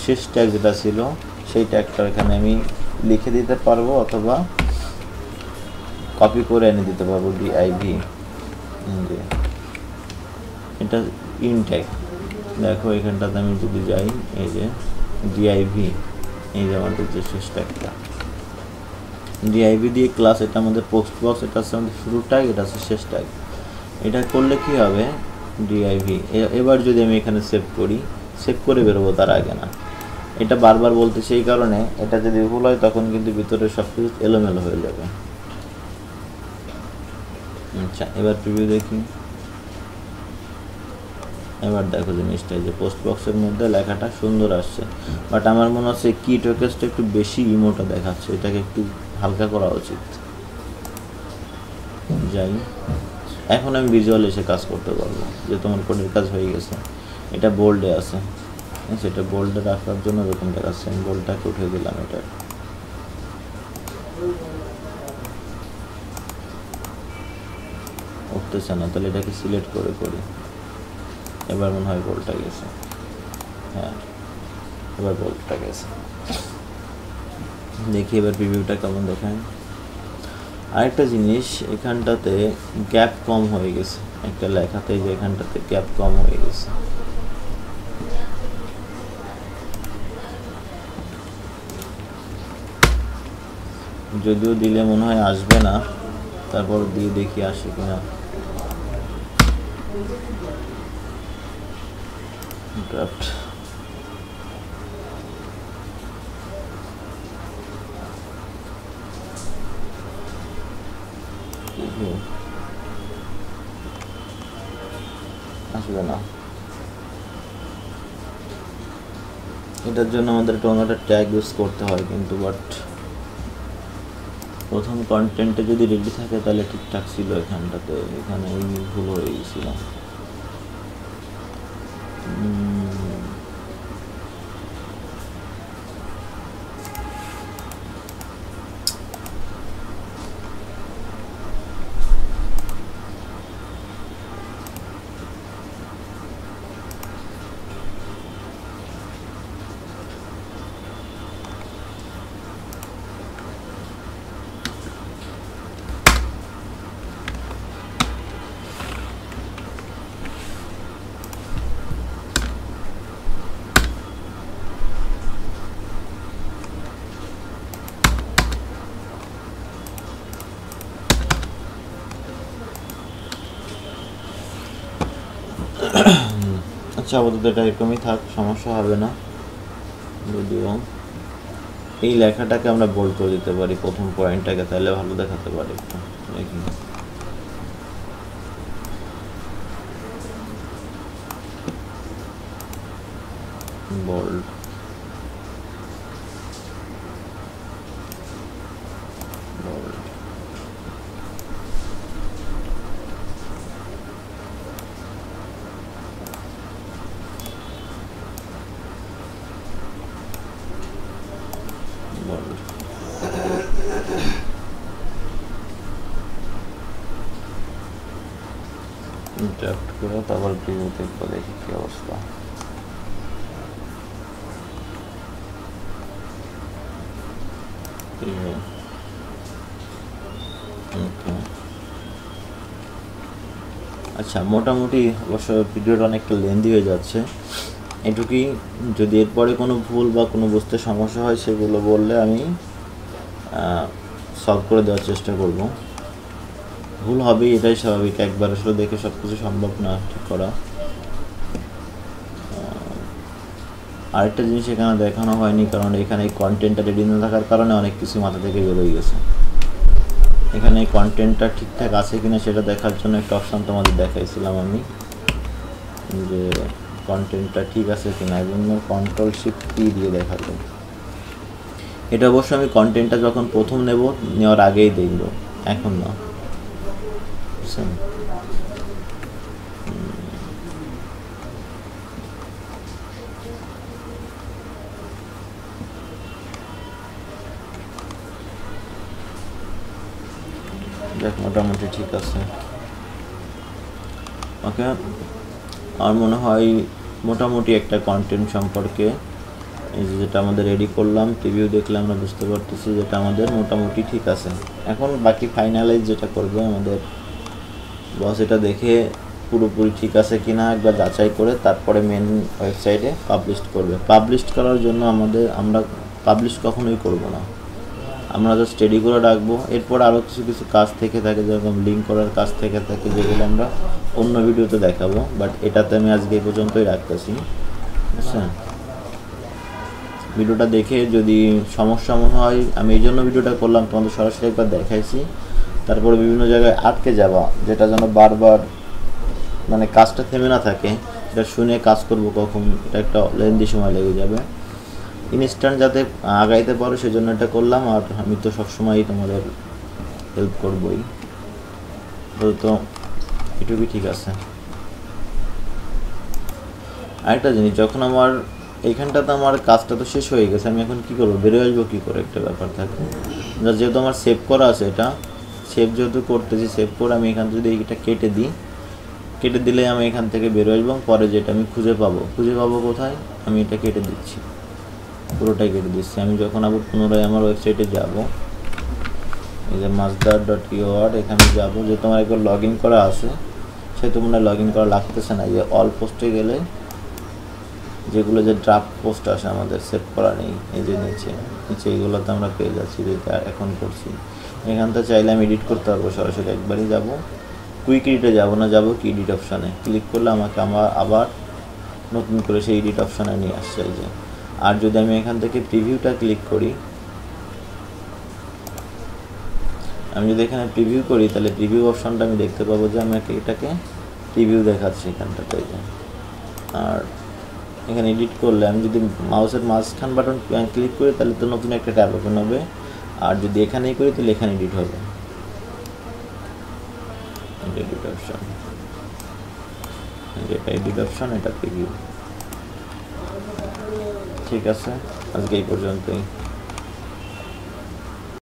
শেষ ট্যাগ যেটা ছিল সেই ট্যাগটা এখানে আমি লিখে দিতে পারবো, অথবা কপি করে এনে দিতে পারবো, ডিআইভি। এটা ইন ট্যাগ, দেখো এখানটাতে আমি যদি যাই, এই যে ডিআইভি, এই যে আমাদের যে শেষ ট্যাগটা, ডিআইভি দিয়ে ক্লাস, এটা আমাদের পোস্ট বক্স, এটা হচ্ছে আমাদের শুরু ট্যাগ, এটা হচ্ছে শেষ ট্যাগ। এটা করলে কি হবে, ডিআইভি। এবার যদি আমি এখানে সেভ করি, সেভ করে বেরোবো, তার আগে না। এটা বারবার বলতে সেই কারণে, এটা যদি ভুল হয় তখন কিন্তু ভিতরে সব কিছু এলোমেলো হয়ে যাবে। আচ্ছা, এবার প্রিভিউ দেখি। এবার দেখো জিনিসটা, যে পোস্ট বক্সের মধ্যে লেখাটা সুন্দর আসছে, বাট আমার মনে হচ্ছে কি টেক্সটটা একটু বেশি ইমোটা দেখাচ্ছে, এটাকে একটু হালকা করা উচিত। যাই, এখন আমি ভিজুয়াল এসে কাজ করতে পারবো, যে তোমার কোডের কাজ হয়ে গেছে। এটা বোল্ডে আছে, সেটা বোল্ডে রাখার জন্য এরকম দেখাচ্ছে, আমি বোল্ডটাকে উঠে দিলাম, এটা উঠতেছে না, তাহলে এটাকে সিলেক্ট করে করি। এবার মনে হয় বোল্ডটা গেছে, হ্যাঁ এবার বোল্ডটা গেছে। দেখি এবার প্রিভিউটা কেমন দেখায়। আরেকটা জিনিস, এখানটাতে গ্যাপ কম হয়ে গেছে, একটা লেখাতে যে এখানটাতে গ্যাপ কম হয়ে গেছে। যদিও দিলে মনে হয় আসবে না, তারপর দিয়ে দেখি আসে কিনা। ড্রাফট আসবে না, এটার জন্য আমাদের একটা অন্য একটা ট্যাগ ইউজ করতে হয় কিন্তু, বাট প্রথম কন্টেন্টে যদি রেডি থাকে তাহলে ঠিকঠাক ছিল। এখানটাতে এখানে ভুল হয়ে গেছিল। আচ্ছা আপাতত এটা এরকমই থাক, সমস্যা হবে না। যদিও এই লেখাটাকে আমরা বোল্ড করে দিতে পারি প্রথম পয়েন্টটাকে, তাহলে ভালো দেখাতে পারি একটু। দেখি বোল্ড, ড্রাফট করে তারপর প্রিভিউ দেখবো, দেখি কি অবস্থা। আচ্ছা মোটামুটি অবশ্য ভিডিওটা অনেকটা লেন্দি হয়ে যাচ্ছে, এটুকুই। যদি এরপরে কোনো ভুল বা কোনো বুঝতে সমস্যা হয় সেগুলো বললে আমি সলভ করে দেওয়ার চেষ্টা করব। ভুল হবেই, এটাই স্বাভাবিক, একবার আসলে দেখে সব কিছু সম্ভব না ঠিক করা। আরেকটা জিনিস এখানে দেখানো হয়নি, কারণ এখানে এই কন্টেন্টটা রেডি না থাকার কারণে অনেক কিছু মাথা থেকে বেরোয় গেছে। এখানে এই কন্টেন্টটা ঠিকঠাক আছে কিনা সেটা দেখার জন্য একটা অপশান তোমাদের দেখাইছিলাম আমি, যে কন্টেন্টটা ঠিক আছে কিনা, এই জন্য Ctrl+Shift+P দিয়ে দেখাবো। এটা অবশ্য আমি কন্টেন্টটা যখন প্রথম নেওয়ার আগেই দেখব, এখন না, বুঝছেন? দেখ মোটামুটি ঠিক আছে। ওকে, আমার মনে হয় মোটামুটি একটা কন্টেন্ট সম্পর্কে এই যেটা আমাদের রেডি করলাম, প্রিভিউ দেখলে আমরা বুঝতে পারতেছি যেটা আমাদের মোটামুটি ঠিক আছে। এখন বাকি ফাইনালাইজ যেটা করবে আমাদের বস, এটা দেখে পুরোপুরি ঠিক আছে কিনা একবার যাচাই করে তারপরে মেন ওয়েবসাইটে পাবলিশ করবে। পাবলিশ করার জন্য আমরা পাবলিশ কখনোই করব না, আমরা জাস্ট রেডি করে রাখবো। এরপর আরও কিছু কাজ থেকে থাকে, যেরকম লিঙ্ক করার কাজ থেকে থাকে, যেগুলো আমরা অন্য ভিডিওতে দেখাবো, বাট এটাতে আমি আজকে এই পর্যন্তই রাখতেছি। বুঝছেন? ভিডিওটা দেখে যদি সমস্যা মনে হয়, আমি এই জন্য ভিডিওটা করলাম, তোমাদের সরাসরি একবার দেখাইছি, তারপরে বিভিন্ন জায়গায় আটকে যাওয়া, যেটা যেন বারবার মানে কাজটা থেমে না থাকে, এটা শুনে কাজ করব কখন, এটা একটা লেন্দি সময় লেগে যাবে। ইনস্ট্যান্ট যাতে আগাইতে পারো সেজন্য এটা করলাম, আর আমি তো সবসময়ই তোমাদের হেল্প করবই, তো এটুকুই ঠিক আছে। আরেকটা জিনিস, যখন আমার এইখানটাতে আমার কাজটা তো শেষ হয়ে গেছে, আমি এখন কী করবো, বেরোয় আসবো কী করে, একটা ব্যাপার থাকে। যেহেতু আমার সেভ করা আছে, এটা সেভ যেহেতু করতেছি, সেভ করে আমি এখান যদি এইটা কেটে দিলে আমি এখান থেকে বেরোয় আসবো। পরে যেটা আমি খুঁজে পাবো কোথায়, আমি এটা কেটে দিচ্ছি, পুরোটাই কেটে দিচ্ছি। আমি যখন আবার পুনরায় আমার ওয়েবসাইটে যাব, এই যে masdar.ur, এখানে যাব, যে তোমার একবার লগ ইন করা আছে, সে তোমরা লগ ইন করা লাগতেছে না। যে অল পোস্টে গেলে যেগুলো যে ড্রাফট পোস্ট আসে আমাদের সেভ করা নেই, এই যে নিচে এইগুলোতে আমরা পেয়ে যাচ্ছি, যেটা এখন করছি। এখানটা চাইলে আমি এডিট করতে পারবো, সরাসরি একবারই যাব, কুইক এডিটে যাব না, যাব কি এডিট অপশানে ক্লিক করলে আমাকে আবার নতুন করে সেই এডিট অপশানে নিয়ে আসছে। এই যে, আর যদি আমি এখান থেকে প্রিভিউটা ক্লিক করি, আমি যদি এখানে প্রিভিউ করি, তাহলে প্রিভিউ অপশানটা আমি দেখতে পাবো যে আমাকে এটাকে প্রিভিউ দেখাচ্ছে এখানটাতে। আর এখানে এডিট করলে আমি যদি মাউসের মাঝখান বাটন ক্লিক করি, তাহলে তো নতুন একটা ট্যাব ওপেন হবে, আর যদি এখানেই করি তাহলে এখানে এডিট হবে, এডিট অপশান, এটা এডিট অপশান, এটা প্রিভিউ। ঠিক আছে, আজকে এই পর্যন্তই।